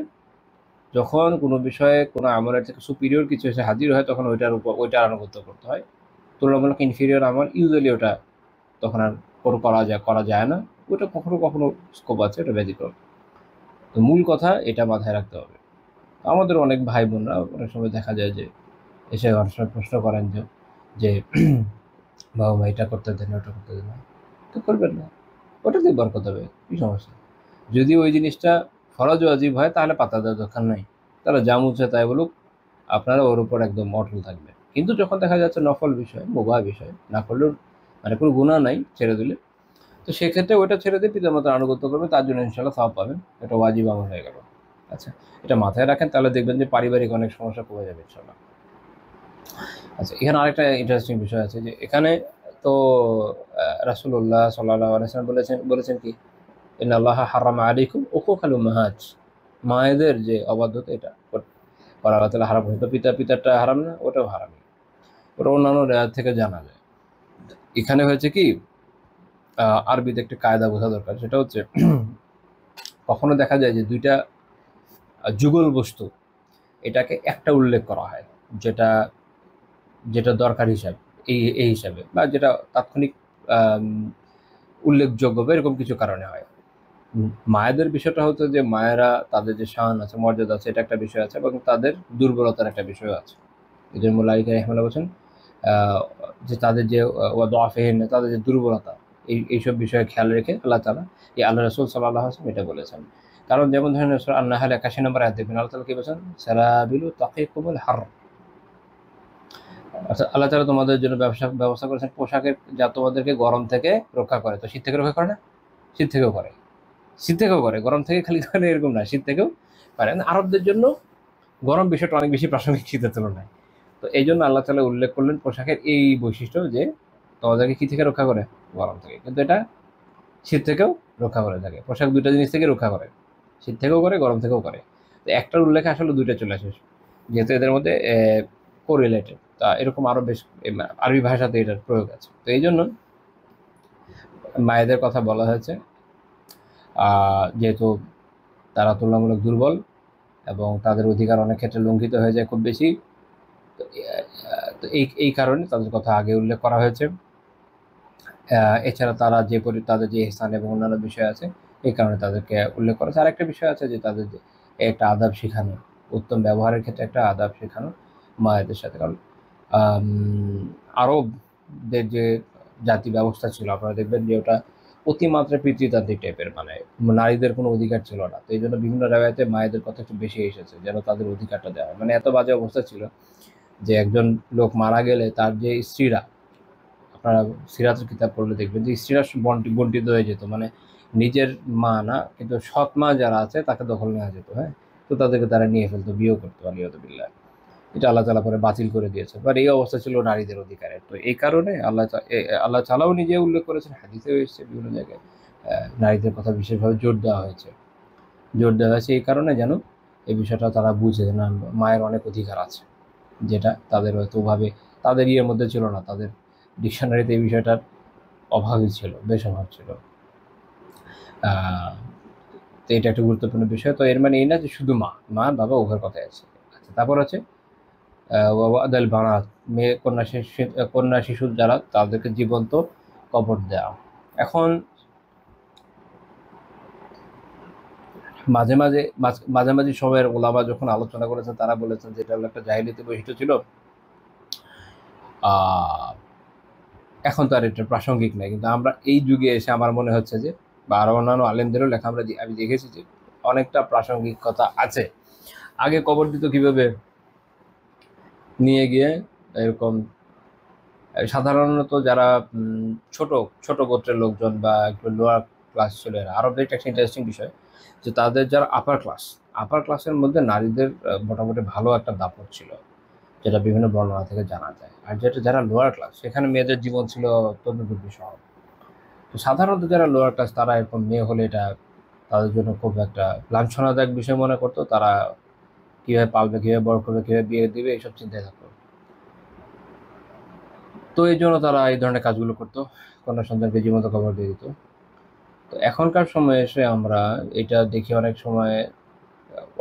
যখন কোনো বিষয়ে কোনো আমলের থেকে সুপিরিয়র কিছু এসে হাজির হয়, তখন ওইটার আনুগত্য করতে হয়। তুলনামূলক ইনফিরিয়র আমল ইউজুয়ালি ওটা তখন আর করা যায় না, ওটা কখনো কখনো স্কোপ আছে, ওটা ব্যতিক্রম। তো মূল কথা এটা মাথায় রাখতে হবে। আমাদের অনেক ভাই বোনরা অনেক সময় দেখা যায় যে এসে অনেক সময় প্রশ্ন করেন যে বাবা মা এটা করতে দেন, ওটা করতে দেন না, তো করবেন না, ওটাতেই বরকত হবে, কী সমস্যা? যদি ওই জিনিসটা ফরজ ওয়াজিব হয় তাহলে পাতা দেওয়ার দরকার নাই, তারা যা মুছে তাই বলুক, আপনারা ওর উপর একদম অটল থাকবে। কিন্তু যখন দেখা যাচ্ছে নফল বিষয়, মুবাহ বিষয়, না করলেও মানে কোনো গুনাহ নাই, ছেড়ে দিলে, তো সেক্ষেত্রে ওইটা ছেড়ে দিয়ে পিতামাতার আনুগত্য করবে, তার জন্য ইনশাআল্লাহ সওয়াব পাবেন, এটা ওয়াজিব আমল হয়ে গেল। আচ্ছা, এটা মাথায় রাখেন, তাহলে দেখবেন যে পারিবারিক অনেক সমস্যা কমে যাবে ইনশাআল্লাহ। আচ্ছা, এখানে আরেকটা ইন্টারেস্টিং বিষয় আছে যে এখানে তো রাসূলুল্লাহ সাল্লাল্লাহু আলাইহি ওয়াসাল্লাম বলেছেন কি, ইন্নাল্লাহা হারামা আলাইকুম উকুকাল উম্মাহাত, মায়েদের যে অবাধ্যতা এটা করা আল্লাহ তাআলা হারাম করেছেন। তো পিতারটা হারাম না, ওটাও হারাম, ওটা অন্যান্য রেওয়ায়াত থেকে জানা যায়। এখানে হয়েছে কি, আরবিতে একটা কায়দা বোঝা দরকার, সেটা হচ্ছে কখনো দেখা যায় যে দুইটা যুগল বস্তু, এটাকে একটা উল্লেখ করা হয়, যেটা যেটা দরকার হিসাবে, এই হিসাবে, বা যেটা তাৎক্ষণিক আম, উল্লেখযোগ্য বা এরকম কিছু কারণে হয়। মায়েদের বিষয়টা হচ্ছে যে মায়েরা তাদের যে শান আছে, মর্যাদা আছে, এটা একটা বিষয় আছে, এবং তাদের দুর্বলতার একটা বিষয় আছে। এই জন্য মোল্লা আলী রহমাল্লাহ বলছেন যে তাদের যে ওয়াদআফিহিন, তাদের যে দুর্বলতা, এইসব বিষয়ে খেয়াল রেখে আল্লাহ তাআলা, এই আল্লাহ রাসূল সাল্লাল্লাহু আলাইহি ওয়াসাল্লাম এটা বলেছেন। কারণ যেমন ধরেন সূরা আন-নাহল 81 নম্বর আয়াত দেখবেন, আল্লাহ তাআলা কি বলেছেন, সারাবিলু তাকিকুমুল হার, অর্থাৎ আল্লাহ তাআলা তোমাদের জন্য ব্যবস্থা করেছেন পোশাকের, যা তোমাদেরকে গরম থেকে রক্ষা করে। তো শীত থেকে রক্ষা করে না? শীত থেকেও করে, শীত থেকেও করে, গরম থেকে খালি করে এরকম না, শীত থেকেও পারে। আরবদের জন্য গরম বিষয়টা অনেক বেশি প্রাসঙ্গিক শীতের তুলনায়। তো এই জন্য আল্লাহ তাআলা উল্লেখ করলেন পোশাকের এই বৈশিষ্ট্য, যে তোমাদেরকে কি থেকে রক্ষা করে, গরম থেকে, কিন্তু এটা শীত থেকেও রক্ষা করে থাকে। পোশাক দুইটা জিনিস থেকে রক্ষা করে, শীত থেকেও করে, গরম থেকেও করে। তো একটার উল্লেখে আসলে দুইটা চলে আসে, যেহেতু এদের মধ্যে কোরিলেটেড। তা এরকম আরো বেশ আরবি ভাষাতে এটার প্রয়োগ আছে। তো এই জন্য মায়েদের কথা বলা হয়েছে, যেহেতু তারা তুলনামূলক দুর্বল এবং তাদের অধিকার অনেক ক্ষেত্রে লঙ্ঘিত হয়ে যায় খুব বেশি। তো এই কারণে তাদের কথা আগে উল্লেখ করা হয়েছে। এছাড়া তারা তাদের যে স্থান এবং অন্যান্য বিষয় আছে, এই কারণে তাদেরকে উল্লেখ করা হয়েছে। আরেকটা বিষয় আছে যে তাদের যে একটা আদাব শেখানো, উত্তম ব্যবহারের ক্ষেত্রে একটা আদাব শেখানো মায়েদের সাথে। কারণ আরবদের যে জাতি ব্যবস্থা ছিল, আপনারা দেখবেন যে ওটা অতিমাত্রা পিতৃতান্ত্রিক টাইপের, মানে নারীদের কোনো অধিকার ছিল না। তো এই জন্য বিভিন্ন রেওয়ায়েতে মায়েদের কথা একটু বেশি এসেছে, যেন তাদের অধিকারটা দেওয়া হয়। মানে এত বাজে অবস্থা ছিল যে একজন লোক মারা গেলে তার যে স্ত্রীরা, আপনারা সিরাতের কিতাব পড়লে দেখবেন যে স্ত্রীরা বঞ্চিত হয়ে যেত, মানে নিজের মা না, কিন্তু সৎ মা যারা আছে তাকে দখল নেওয়া যেত। হ্যাঁ, তো তাদেরকে তারা নিয়ে ফেলতো, বিয়েও করতো আলিয়াদুবিল্লাহ। এটা আল্লাহ তাআলা পরে বাতিল করে দিয়েছে। বাট এই অবস্থা ছিল নারীদের অধিকারের। তো এই কারণে আল্লাহ তাআলাও নিজে উল্লেখ করেছেন, হাদিসেও এসেছে বিভিন্ন জায়গায়, নারীদের কথা বিশেষভাবে জোর দেওয়া হয়েছে এই কারণে, যেন এই বিষয়টা তারা বুঝে না, মায়ের অনেক অধিকার আছে, যেটা তাদের হয়তো ওভাবে তাদের ইয়ের মধ্যে ছিল না, তাদের ডিকশনারিতে এই বিষয়টার অভাবই ছিল, বেশ অভাব ছিল। তো এটা একটা গুরুত্বপূর্ণ বিষয়। তো এর মানে এই না যে শুধু মা বাবা উভয়ের কথাই আছে। আচ্ছা, তারপর আছে ওয়াদাল বানাত, মেয়ে কন্যা শিশু যারা তাদেরকে জীবন্ত কবর দেওয়া। এখন মাঝামাঝি সময়ের ওলামা যখন আলোচনা করেছেন তারা বলেছেন যে এটা হলো একটা জাহিলিয়াতি বৈশিষ্ট্য ছিল। এখন তো আর এটা প্রাসঙ্গিক নাই, কিন্তু আমরা এই যুগে এসে আমার মনে হচ্ছে যে, বা আরো অন্যান্য আলেমদেরও লেখা আমি দেখেছি যে অনেকটা প্রাসঙ্গিকতা আছে। আগে কবর দিত কিভাবে, নিয়ে গিয়ে এরকম সাধারণত যারা ছোট ছোট গোত্রের লোকজন বা একটু লোয়ার ক্লাস ছিল, আরবদের একটা ইন্টারেস্টিং বিষয় যে তাদের যারা আপার ক্লাসের মধ্যে নারীদের মোটামুটি ভালো একটা দাপট ছিল, যেটা বিভিন্ন বর্ণনা থেকে জানা যায়। আর যারা লোয়ার ক্লাস, সেখানে মেয়েদের জীবন ছিল তদুর্বী সহ। তো সাধারণত যারা লোয়ার ক্লাস তারা এরকম মেয়ে হলে এটা তাদের জন্য খুব একটা লাঞ্ছনাদায়ক বিষয় মনে করতো। তারা কীভাবে পালবে, কীভাবে বড় করবে, কীভাবে বিয়ে দিবে, এইসব চিন্তায় থাকতো। তো এই জন্য তারা এই ধরনের কাজগুলো করতো, কন্যা সন্তানকে জীবন্ত কবর দিয়ে দিত। তো এখনকার সময়ে এসে আমরা এটা দেখি অনেক সময়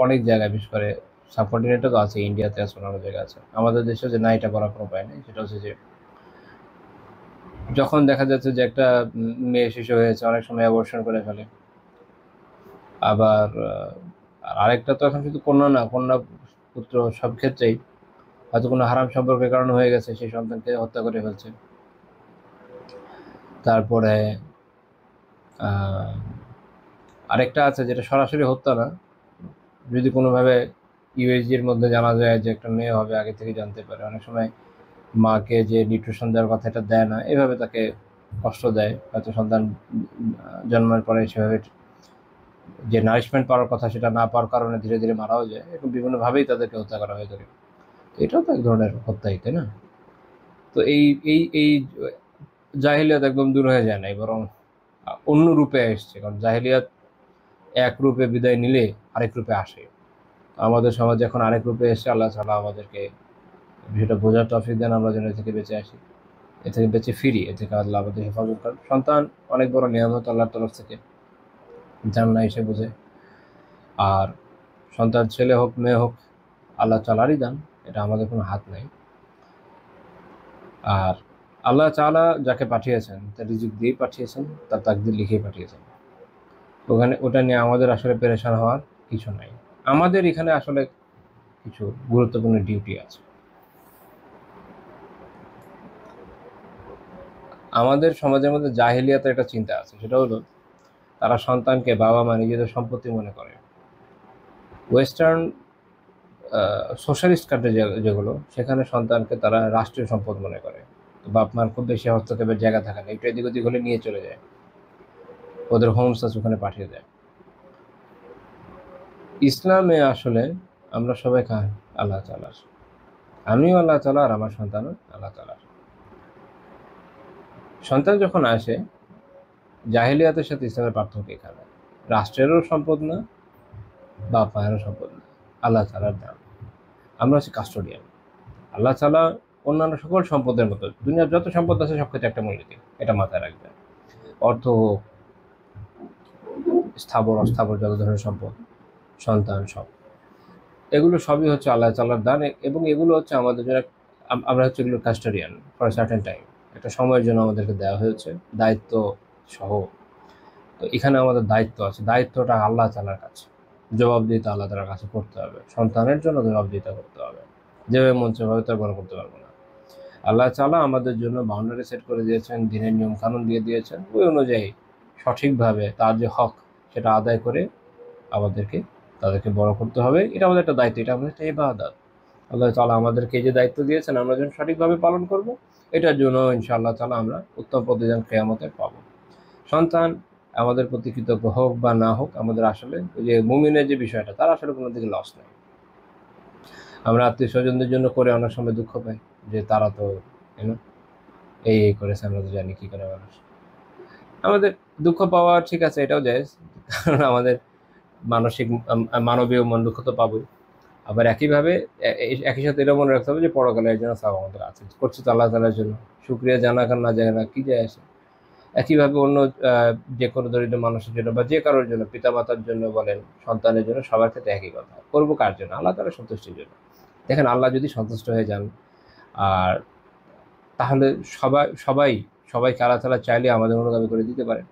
অনেক জায়গায়, বিশেষ করে সাবকন্টিনেন্টে তো আছে, ইন্ডিয়াতে আছে, অন্য জায়গায় আছে, আমাদের দেশে যে না এটা করার কোনো উপায় নেই। সেটা হচ্ছে যে যখন দেখা যাচ্ছে যে একটা মেয়ে শিশু হয়েছে, অনেক সময় অ্যাবর্শন করে ফেলে। আবার আরেকটা তো এখন শুধু কন্যা না, কন্যা পুত্র সব ক্ষেত্রেই হয়তো কোনো হারাম সম্পর্কের কারণে হয়ে গেছে, সেই সন্তানকে হত্যা করে ফেলছে। তারপরে আরেকটা আছে যেটা সরাসরি হত্যা না, যদি কোনোভাবে ইউএসজির মধ্যে জানা যায় যে একটা মেয়ে হবে, আগে থেকে জানতে পারে, অনেক সময় মাকে যে নিউট্রিশন দেওয়ার কথা এটা দেয় না, এভাবে তাকে কষ্ট দেয়। হয়তো সন্তান জন্মের পরে সেভাবে যে নারিশমেন্ট পাওয়ার কথা সেটা না পাওয়ার কারণে ধীরে ধীরে মারাও যায়। এরকম বিভিন্নভাবেই তাদেরকে হত্যা করা হয়ে থাকে। এটাও তো এক ধরনের হত্যাই, তাই না? তো এই এই এই জাহিলিয়াত একদম দূর হয়ে যায় নাই, বরং অন্য রূপে এসছে। কারণ জাহিলিয়াত এক রূপে বিদায় নিলে আরেক রূপে আসে। আমাদের সমাজ এখন আরেক রূপে এসে আল্লাহ তাআলা আমাদেরকে বিষয়টা বোঝার তৌফিক দেন, আমরা যেন এ থেকে বেঁচে আসি, এ থেকে বেঁচে ফিরি, এ থেকে আল্লাহ আমাদের হেফাজত করেন। সন্তান অনেক বড় নিয়ামত আল্লাহর তরফ থেকে, জান না এসে বুঝে। আর সন্তান ছেলে হোক মেয়ে হোক আল্লাহ তাআলারই দান, এটা আমাদের কোনো হাত নাই। আর আল্লাহ তাআলা যাকে পাঠিয়েছেন তার রিজিক দিয়েই পাঠিয়েছেন, তার তাকদীর লিখেই পাঠিয়েছেন। ওটা নিয়ে আমাদের আসলে পেরেশান হওয়ার কিছু নাই। আমাদের এখানে আসলে কিছু গুরুত্বপূর্ণ ডিউটি আছে। আমাদের সমাজের মধ্যে জাহেলিয়াতের একটা চিন্তা আছে, সেটা হলো তারা সন্তানকে বাবা মা নিজেদের সম্পত্তি মনে করে। ওয়েস্টার্ন সোশ্যালিস্ট কান্ট্রি যেগুলো, সেখানে সন্তানকে তারা রাষ্ট্রীয় সম্পদ মনে করে। বাপ মার খুব বেশি হস্তক্ষেপের জায়গা থাকে না, একটু এদিক ওদিক হলে নিয়ে চলে যায়, ওদের হোমস আছে ওখানে পাঠিয়ে দেয়। ইসলামে আসলে আমরা সবাই কার? আল্লাহ তাআলার। আমিও আল্লাহ তাআলা, আর আমার সন্তানও আল্লাহ তাআলার। সন্তান যখন আসে, জাহেলিয়াতের সাথে ইসলামের পার্থক্য এখানে, রাষ্ট্রেরও সম্পদ না, বাপ মায়েরও সম্পদ না, আল্লাহ তাআলার দান। আমরা হচ্ছে কাস্টোডিয়ান। আল্লাহ তাআলা অন্যান্য সকল সম্পদের মতো দুনিয়ার যত সম্পদ আছে সব ক্ষেত্রে একটা মূল্য দিন, এটা মাথায় রাখবেন। অর্থ হোক, স্থাবর অস্থাবর যত ধরনের সম্পদ, সন্তান, সব এগুলো সবই হচ্ছে আল্লাহ তাআলার দান। এবং এগুলো হচ্ছে আমাদের জন্য, আমরা হচ্ছে এগুলো কাস্টোডিয়ান ফর সার্টেন টাইম, একটা সময়ের জন্য আমাদেরকে দেওয়া হয়েছে, দায়িত্ব সহ। তো এখানে আমাদের দায়িত্ব আছে, দায়িত্বটা আল্লাহ তাআলার কাছে, জবাবদিহিতা আল্লাহ তাআলার কাছে করতে হবে। সন্তানের জন্য জবাবদিহিতা করতে হবে, যেভাবে মন সেভাবে তো বড় করতে পারবো না। আল্লাহ তাআলা আমাদের জন্য বাউন্ডারি সেট করে দিয়েছেন, দিনের নিয়ম কানুন দিয়ে দিয়েছেন, ওই অনুযায়ী সঠিকভাবে তার যে হক সেটা আদায় করে তাদেরকে বড় করতে হবে। এটা আমাদের একটা দায়িত্ব, এটা আমাদের একটা ইবাদত। আল্লাহ তাআলা আমাদেরকে এই যে দায়িত্ব দিয়েছেন, আমরা যেন সঠিকভাবে পালন করব, এটার জন্য ইনশাআল্লাহ তাআলা আমরা উত্তম প্রতিদান কিয়ামতে পাবো। সন্তান আমাদের প্রতি কৃতজ্ঞ হোক বা না হোক, আমাদের আসলে ওই যে মুমিনের যে বিষয়টা, তার আসলে কোনো দিকে লস নেই। আমরা আত্মীয় স্বজনদের জন্য করে অনেক সময় দুঃখ পাই যে তারা তো এই করেছে, আমরা তো জানি কি করে মানুষ। আমাদের দুঃখ পাওয়া ঠিক আছে, এটাও জায়েজ, কারণ আমাদের মানবীয় মন দুঃখ তো পাবোই। আবার একইভাবে একই সাথে এটা মনে রাখতে হবে যে পরকালে এর জন্য সওয়াব আমাদের আছে, করছি তো আল্লাহ তাআলার জন্য। শুকরিয়া জানা আর না জানা কি যায় আসে। একইভাবে অন্য যে কোনো দরিদ্র মানুষের জন্য বা যে কারোর জন্য, পিতামাতার জন্য বলেন, সন্তানের জন্য, সবার ক্ষেত্রে একই কথা। করবো কার জন্য? আল্লাহ তাআলার সন্তুষ্টির জন্য। দেখেন, আল্লাহ যদি সন্তুষ্ট হয়ে যান, আর তাহলে সবাই সবাইকে আল্লাহ তাআলা চাইলে আমাদের অনুগামী করে দিতে পারেন।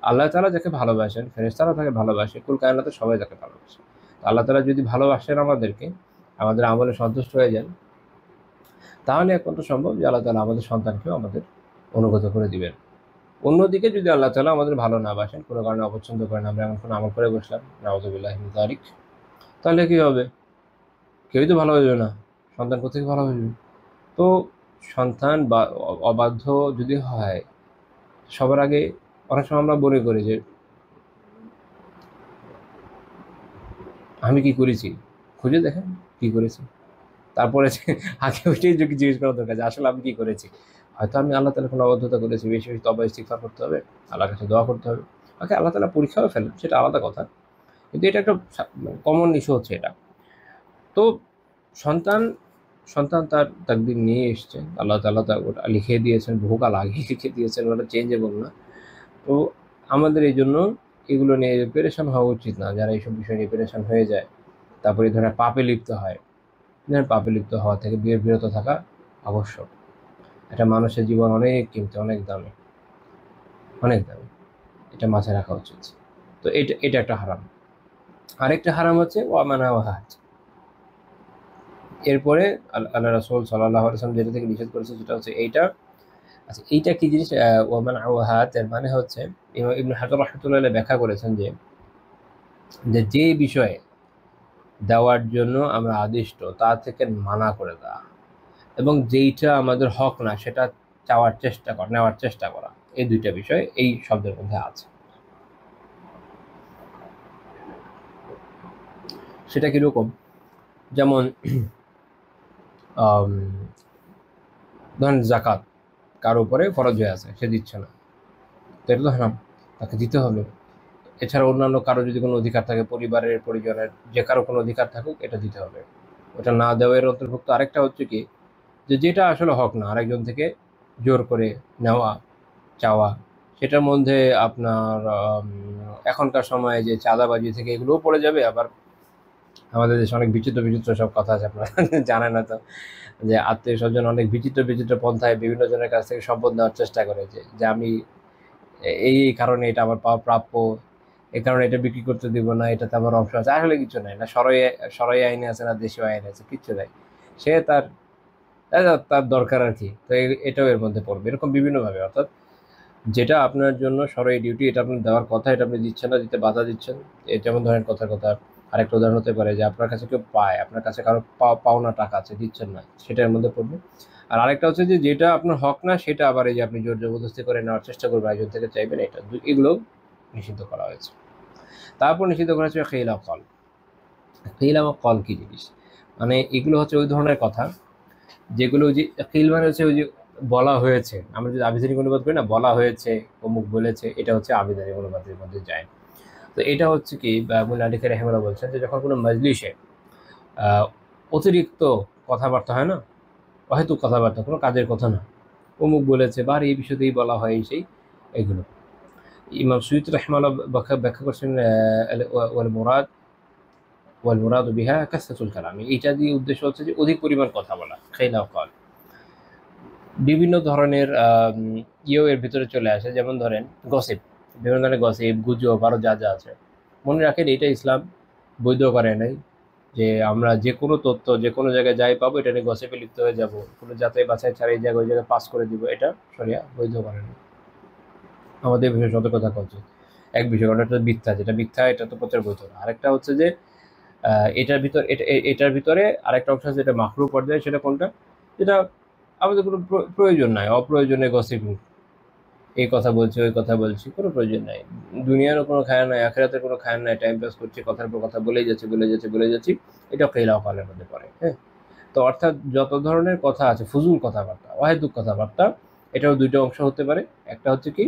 আল্লাহ তাআলা যাকে ভালোবাসেন, ফেরেশতারা তাকে ভালোবাসে, কুল কায়নাতে সবাই তাকে ভালোবাসে। আল্লাহ তাআলা যদি ভালোবাসেন আমাদেরকে, আমাদের আমলে সন্তুষ্ট হয়ে যান, তাহলে একমাত্র সম্ভব যে আল্লাহ তাআলা আমাদের সন্তানকেও আমাদের অনুগত করে দিবেন। অন্যদিকে যদি আল্লাহ তাআলা আমাদের ভালো না বাসেন, কোনো কারণে অপছন্দ করেন, আমরা এমন কোনো আমল করে বসলাম, নাউযুবিল্লাহি মিন যালিক, তাহলে কি হবে? কেউই তো ভালোবাসবে না। সন্তান কোত্থেকে ভালোবাসবে? তো সন্তান বা অবাধ্য যদি হয়, সবার আগে অনেক সময় আমরা মনে করি যে আমি কি করেছি, খুঁজে দেখেন কি করেছি। তারপরে আগে ওইটাই যদি জিজ্ঞেস করা দরকার যে আসলে আমি কি করেছি। হয়তো আমি আল্লাহ তাআলার কোনো অবাধ্যতা করেছি, বেশি বেশি তওবা ইস্তিগফার করতে হবে, আল্লাহর কাছে দোয়া করতে হবে। ওকে, আল্লাহ তাআলা পরীক্ষাও ফেলেন, সেটা আলাদা কথা। কিন্তু এটা একটা কমন ইস্যু হচ্ছে এটা। তো সন্তান সন্তান তার তাকদীর নিয়ে এসছে, আল্লাহ তাআলা ওটা লিখে দিয়েছেন, বহুকাল আগেই লিখে দিয়েছেন, ওটা চেঞ্জেবল না। তো আমাদের এই জন্য এগুলো নিয়ে পেরেশান হওয়া উচিত না। যারা এইসব বিষয় নিয়ে পেরেশান হয়ে যায়, তারপরে এই ধরনের পাপে লিপ্ত হয়, পাপে লিপ্ত হওয়া থেকে বিরত থাকা আবশ্যক। একটা মানুষের জীবন অনেক কিমতি, অনেক দামি, অনেক দামি। এটা মাথায় রাখা উচিত। তো এটা একটা হারাম। আরেকটা হারাম হচ্ছে ওয়ামানা ওয়াহাত। এরপরে আল্লাহ রাসূল সাল্লাল্লাহু আলাইহি ওয়াসাল্লাম যেটা থেকে নিষেধ করেছে সেটা হচ্ছে এইটা। আচ্ছা, এইটা কি জিনিস? ওয়ামানা ওয়াহাত এর মানে হচ্ছে, ইবনে হাজার রাহমাতুল্লাহ আলাইহি ব্যাখ্যা করেছেন যে বিষয়ে দেওয়ার জন্য আমরা আদিষ্ট তা থেকে মানা করে দেওয়া, এবং যেইটা আমাদের হক না সেটা নেওয়ার চেষ্টা করা, এই দুইটা বিষয় এই শব্দের মধ্যে আছে। সেটা কিরকম? যেমন ধরেন জাকাত কারো উপরে ফরজ হয়ে আছে, সে দিচ্ছে না, তো এটা তো হারাম, তাকে দিতে হবে। এছাড়া অন্যান্য কারো যদি কোনো অধিকার থাকে, পরিবারের পরিজনের যে কারো কোনো অধিকার থাকুক, এটা দিতে হবে। ওটা না দেওয়ার অন্তর্ভুক্ত। আরেকটা হচ্ছে কি, যেটা আসলে হক না, আরেকজন থেকে জোর করে নেওয়া, চাওয়া, সেটার মধ্যে আপনার এখনকার সময়ে যে চাঁদাবাজি থেকে এগুলোও পড়ে যাবে। আবার আমাদের দেশে অনেক বিচিত্র বিচিত্র সব কথা আছে, আপনারা জানেন না তো, যে আত্মীয় স্বজন অনেক বিচিত্র বিচিত্র পন্থায় বিভিন্ন জনের কাছ থেকে সম্পদ নেওয়ার চেষ্টা করে, যে আমি এই কারণে এটা আমার পাওয়া প্রাপ্য, এই কারণে এটা বিক্রি করতে দিব না, এটাতে আমার অপশন আছে। আসলে কিছু নাই, না সরাই আইনে আছে, না দেশীয় আইনে আছে, কিচ্ছু নাই। সে তার দরকার আর কি। তো এটাও এর মধ্যে পড়বে, এরকম বিভিন্নভাবে। অর্থাৎ যেটা আপনার জন্য সরাই ডিউটি, এটা আপনার দেওয়ার কথা, এটা আপনি দিচ্ছেন না, দিতে বাধা দিচ্ছেন। যেমন ধরেন কথার কথা, আরেকটা উদাহরণ হতে পারে যে আপনার কাছে কেউ পায়, আপনার কাছে কারো পাওনা টাকা আছে, দিচ্ছেন না, সেটার মধ্যে পড়বে। আর আরেকটা হচ্ছে যে যেটা আপনার হক না, সেটা আবার এই যে আপনি জোর জবরদস্তি করে নেওয়ার চেষ্টা করবেন, একজন থেকে চাইবেন, এগুলো নিষিদ্ধ করা হয়েছে। তারপর নিষিদ্ধ করা হচ্ছে খেইলা কল। খেইলা কল কি জিনিস? মানে এগুলো হচ্ছে ওই ধরনের কথা যেগুলো, যে খেইল মানে হচ্ছে ওই যে বলা হয়েছে। আমরা যদি আবিধানিক অনুবাদ করি না, বলা হয়েছে, অমুক বলেছে, এটা হচ্ছে আবিধানিক অনুবাদের মধ্যে যায়। তো এটা হচ্ছে কি, মুল্লা আলী রাহিমাহুল্লাহ বলছেন যে যখন কোনো মজলিসে অতিরিক্ত কথাবার্তা হয় না, অহেতুক কথাবার্তা, কোনো কাজের কথা না, অমুক বলেছে বা এই বিষয়তেই বলা হয়, সেই এগুলো ইমাম সুয়ুতী রাহিমাহুল্লাহ ব্যাখ্যা করছেন ওয়াল মুরাদ বিহা কাসরাতুল কালাম। এইটা দিয়ে উদ্দেশ্য হচ্ছে যে অধিক পরিমাণ কথা বলা, খেলা কল। বিভিন্ন ধরনের এর ভিতরে চলে আসে, যেমন ধরেন গসিপ, বিভিন্ন ধরনের গসিপ, গুজব, আরও যা যা আছে। মনে রাখেন, এটা ইসলাম বৈধ করে নাই যে আমরা যে কোনো তথ্য যে কোনো জায়গায় যাই পাবো এটা নিয়ে গসিপে লিপ্ত হয়ে যাব, কোনো যাচাই বাছাই ছাড়া এই জায়গায় ওই জায়গায় পাস করে দিব, এটা শরিয়া বৈধ করে না। আমাদের বিষয়ে সতর্ক থাকা উচিত। এক বিষয়, কারণ একটা মিথ্যা, যেটা মিথ্যা এটা তো প্রচার বৈধ না। আরেকটা হচ্ছে যে এটার ভিতরে আরেকটা অংশ আছে যেটা মাকরু পর্যায়ে, সেটা কোনটা? যেটা আমাদের কোনো প্রয়োজন নাই, অপ্রয়োজনে গসিপিং, এই কথা বলছি, ওই কথা বলছি, কোনো প্রয়োজন নাই। দুনিয়ারও কোনো খায়াল নাই, আখিরাতের কোনো খায়াল নাই, টাইম পাস করছি, কথার পর কথা বলেই যাচ্ছি, এটা খেলা কালের মধ্যে পড়ে। হ্যাঁ, তো অর্থাৎ যত ধরনের কথা আছে, ফুজুল কথাবার্তা, অহেতুক কথাবার্তা, এটাও দুইটা অংশ হতে পারে। একটা হচ্ছে কি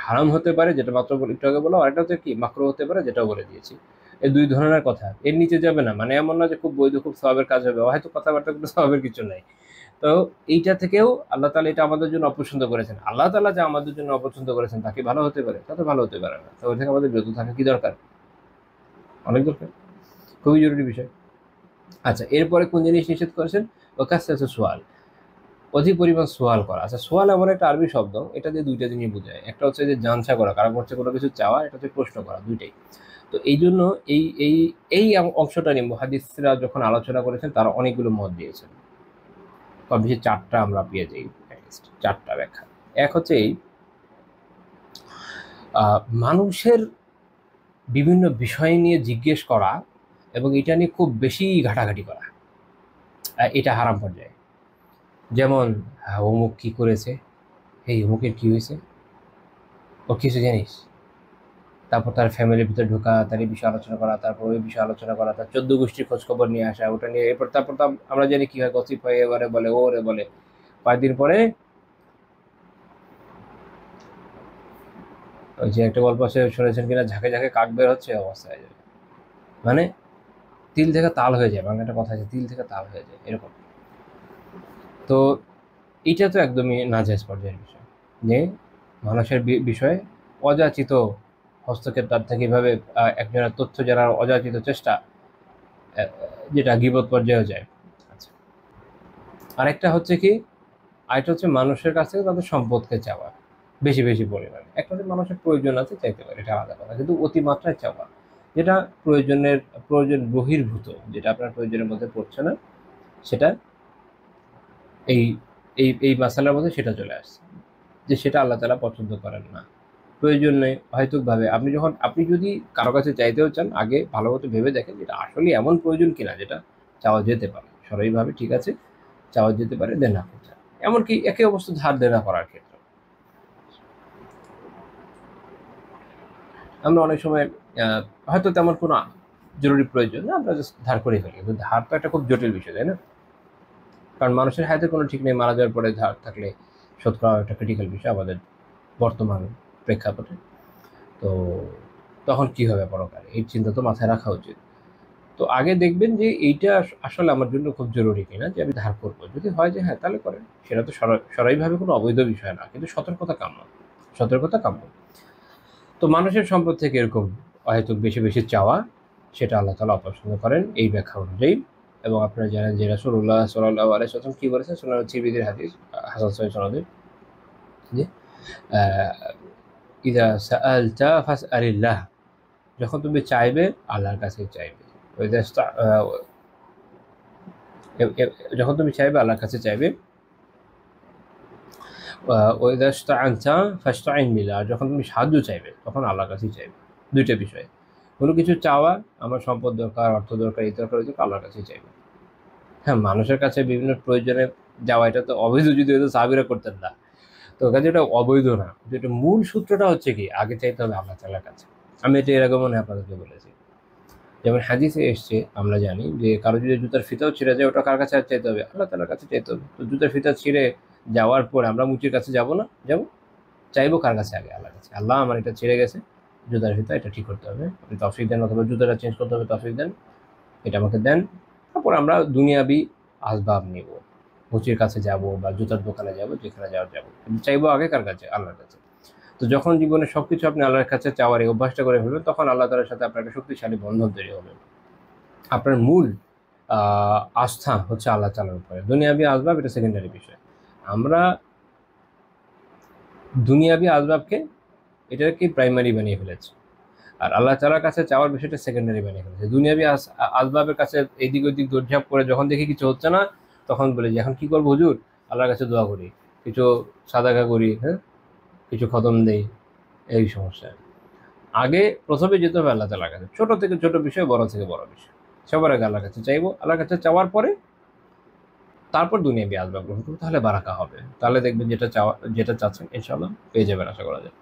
হারাম হতে পারে, যেটা মাত্র একটু আগে বললাম, আরেকটা হচ্ছে কি মাকরুহ হতে পারে, যেটাও বলে দিয়েছি। এই দুই ধরনের কথা, এর নিচে যাবে না। মানে এমন না যে খুব বৈধ, খুব সওয়াবের কাজ হবে, হয়তো কথাবার্তা, কিন্তু সওয়াবের কিছু নাই। তো তো এইটা থেকেও আল্লাহ তাআলা এটা আমাদের জন্য অপছন্দ করেছেন। আল্লাহ তাআলা যা আমাদের জন্য অপছন্দ করেছেন তা কি ভালো হতে পারে? তা তো ভালো হতে পারে না। তো ওই থেকে আমাদের বিরত থাকা কি দরকার? অনেক দরকার। খুবই জরুরি বিষয়। আচ্ছা, এরপরে কোন জিনিস নিষেধ করেছেন? ওয়া কাসরাতু সুআল, অধিক পরিমাণ সোয়াল করা। আচ্ছা, সোয়াল এমন একটা আরবি শব্দ, এটা দিয়ে দুইটা জিনিস বোঝায়। একটা হচ্ছে যে জানসা করা, কারো হচ্ছে কোনো কিছু চাওয়া, এটা হচ্ছে প্রশ্ন করা, দুইটাই। তো এই জন্য এই এই এই অংশটা নিয়ে মুহাদ্দিসরা যখন আলোচনা করেছেন তারা অনেকগুলো মত দিয়েছেন। কম বেশি ৪টা আমরা পেয়ে যাই, ৪টা ব্যাখ্যা। এক হচ্ছে এই মানুষের বিভিন্ন বিষয় নিয়ে জিজ্ঞেস করা এবং এটা নিয়ে খুব বেশি ঘাটাঘাটি করা, এটা হারাম পর্যায়ে। যেমন অমুক কি করেছে, এই অমুকের কি হয়েছে, ও কিছু জানিস? তারপর তার ফ্যামিলির ভিতরে ঢোকা, তার এই বিষয়ে আলোচনা করা, তারপর ওই বিষয়ে আলোচনা করা, তার ১৪ গোষ্ঠীর খোঁজখবর নিয়ে আসা, ওটা নিয়ে এরপর তারপর তো আমরা জানি কি হয়, গসিপ হয়ে এবারে বলে ওরে বলে, কয়েকদিন পরে ওই যে একটা গল্প আছে, শুনেছেন কিনা, ঝাঁকে ঝাঁকে কাক বের হচ্ছে, অবস্থা হয়ে যাবে। মানে তিল থেকে তাল হয়ে যায়, বাংলা একটা কথা আছে, তিল থেকে তাল হয়ে যায়, এরকম। তো এটা তো একদমই নাজায়েজ পর্যায়ের বিষয়, যে মানুষের বিষয়ে অযাচিত হস্তক্ষেপ, তার থেকে এভাবে একজনের তথ্য জানার অযাচিত চেষ্টা, যেটা গীবত পর্যায়ে যায়। আচ্ছা, আরেকটা হচ্ছে কি, আরেকটা হচ্ছে মানুষের কাছ থেকে তাদের সম্পদকে চাওয়া বেশি বেশি পরিমাণে। একটা হচ্ছে মানুষের প্রয়োজন আছে, চাইতে পারে, এটা আলাদা কথা, কিন্তু অতিমাত্রায় চাওয়া, যেটা প্রয়োজন বহির্ভূত, যেটা আপনার প্রয়োজনের মধ্যে পড়ছে না, সেটা এই এই এই মাসালার মধ্যে সেটা চলে আসছে, যে সেটা আল্লাহ তাআলা পছন্দ করেন না। প্রয়োজন নেই অহেতুকভাবে আপনি যদি কারো কাছে চাইতেও চান, আগে ভালো মতো ভেবে দেখেন যেটা আসলে এমন প্রয়োজন কিনা যেটা চাওয়া যেতে পারে সরকারিভাবে, ঠিক আছে, চাওয়া যেতে পারে, দেন আপনি চান। এমনকি একে অবস্থা ধার দেনা করার ক্ষেত্রে আমরা অনেক সময় হয়তো তেমন কোনো জরুরি প্রয়োজন না, আমরা জাস্ট ধার করে ফেলি, কিন্তু ধার তো একটা খুব জটিল বিষয়, তাই না? কারণ মানুষের হাতে কোনো ঠিক নেই, মারা যাওয়ার পরে ধার থাকলে শোধ করা একটা ক্রিটিক্যাল বিষয় আমাদের বর্তমান প্রেক্ষাপটে। তো তখন কি হবে পরকালে, এই চিন্তা তো মাথায় রাখা উচিত। তো আগে দেখবেন যে এইটা আসলে আমার জন্য খুব জরুরি কিনা, যে আমি ধার করবো। যদি হয় যে হ্যাঁ, তাহলে করেন, সেটা তো সরাসরিভাবে কোনো অবৈধ বিষয় না, কিন্তু সতর্কতা কাম্য। তো মানুষের সম্পদ থেকে এরকম অহেতুক বেশি বেশি চাওয়া, সেটা আল্লাহ তাআলা অপছন্দ করেন এই ব্যাখ্যা অনুযায়ী। এবং আপনারা জানেন যে রাসূলুল্লাহ সাল্লাল্লাহু আলাইহি ওয়াসাল্লাম কি বলেছেন, সুনান তিরমিজির হাদিস, হাসান সহিহ সনদে, যে ইযা সাআলতা ফাসআলিল্লাহ, যখন তুমি চাইবে আল্লাহর কাছে চাইবে। যখন তুমি চাইবে আল্লাহর কাছে চাইবে। ওয়াইদা ইসতাআনতা ফাসতাইন বিল্লাহ, যখন তুমি সাহায্য চাইবে তখন আল্লাহর কাছেই চাইবে। দুইটা বিষয়, কোনো কিছু চাওয়া, আমার সম্পদ দরকার, অর্থ দরকার, এই দরকার, ওই দরকার, আল্লাহর কাছেই চাইবে। হ্যাঁ, মানুষের কাছে বিভিন্ন প্রয়োজনে যাওয়া, এটা তো অবৈধ, যদি হয়তো সাহাবীরা করতেন না। তো কাজে এটা অবৈধ না, যেটা মূল সূত্রটা হচ্ছে কি, আগে চাইতে হবে আল্লাহ তাআলার কাছে। আমি এটা এর আগে মনে হয় আপনাদেরকে বলেছি। যেমন হাদিসে এসছে, আমরা জানি যে কারো যদি জুতার ফিতাও ছিঁড়ে যায়, ওটা কার কাছে চাইতে হবে? আল্লাহ তাআলার কাছে চাইতে হবে। তো জুতার ফিতা ছিঁড়ে যাওয়ার পর আমরা মুচির কাছে যাব না? যাব। চাইবো কার কাছে? আগে আল্লাহর কাছে। আল্লাহ, আমার এটা ছিঁড়ে গেছে, জুতার ফিতা, এটা ঠিক করতে হবে, আপনি তৌফিক দেন, অথবা জুতাটা চেঞ্জ করতে হবে, তৌফিক দেন, এটা আমাকে দেন। তারপর আমরা দুনিয়াবি আসবাব নিব, মুচির কাছে যাব বা জুতার দোকানে যাব, যেখানে যাওয়ার যাব, কিন্তু চাইবো আগে কার কাছে? আল্লাহর কাছে। তো যখন জীবনে সবকিছু আপনি আল্লাহর কাছে চাওয়ার এই অভ্যাসটা করে ফেলবেন, তখন আল্লাহ তাআলার সাথে আপনার একটা শক্তিশালী বন্ধন তৈরি হবে। আপনার মূল আস্থা হচ্ছে আল্লাহ তাআলার উপরে। দুনিয়াবি আসবাব এটা সেকেন্ডারি বিষয়। আমরা দুনিয়াবি আসবাবকে, এটাকে প্রাইমারি বানিয়ে ফেলেছি, আর আল্লাহ তাআলার কাছে চাওয়ার বিষয়টা সেকেন্ডারি বানিয়ে ফেলেছে। দুনিয়াবি আসবাবের কাছে এদিক ওদিক দৌড়ঝাঁপ করে যখন দেখি কিছু হচ্ছে না, তখন বলে যে এখন কি করবো হুজুর? আল্লাহর কাছে দোয়া করি, কিছু সাদাকা করি, হ্যাঁ, কিছু খতম দেই, এই সমস্যা। আগে প্রথমে যেতে হবে আল্লাহ তাআলার কাছে, ছোট থেকে ছোট বিষয়, বড় থেকে বড় বিষয়, সবার আগে আল্লাহর কাছে চাইবো। আল্লাহর কাছে চাওয়ার পরে তারপর দুনিয়াবি আসবাব গ্রহণ করবো, তাহলে বারাকা হবে। তাহলে দেখবেন যেটা চাচ্ছেন ইনশাআল্লাহ পেয়ে যাবেন, আশা করা যায়।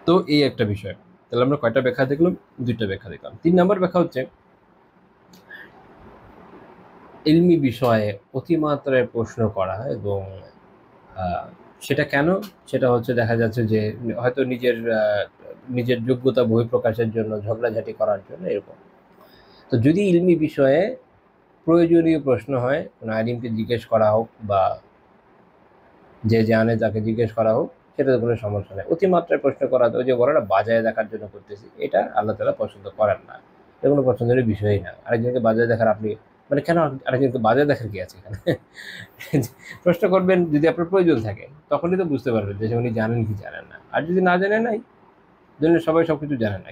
তো এই একটা বিষয়। তাহলে আমরা কয়টা ব্যাখ্যা দেখলাম? 2টা ব্যাখ্যা দেখলাম। 3 নম্বর ব্যাখ্যা হচ্ছে ইলমি বিষয়ে অতিমাত্রায় প্রশ্ন করা, এবং সেটা কেন? সেটা হচ্ছে দেখা যাচ্ছে যে হয়তো নিজের যোগ্যতা বহিঃপ্রকাশের জন্য, ঝগড়াঝাটি করার জন্য, এরকম। তো যদি ইলমি বিষয়ে প্রয়োজনীয় প্রশ্ন হয় কোনো আলিমকে জিজ্ঞেস করা হোক বা যে জানে তাকে জিজ্ঞেস করা হোক, সেটাতে কোনো সমস্যা নেই। অতিমাত্রায় প্রশ্ন করা, ওই যে বলে না বাজায় দেখার জন্য করতেছি, এটা আল্লাহ তাআলা পছন্দ করেন না। এটা কোনো পছন্দের বিষয়ই না। আরেকজনকে বাজায় দেখার আপনি মানে কেন আরেকজনকে বাজায় দেখার কি আছে এখানে? প্রশ্ন করবেন যদি আপনার প্রয়োজন থাকে, তখনই তো বুঝতে পারবেন যে উনি জানেন কি জানেন না। আর যদি না জানেন নাই, দুনিয়ার সবাই সবকিছু জানে না,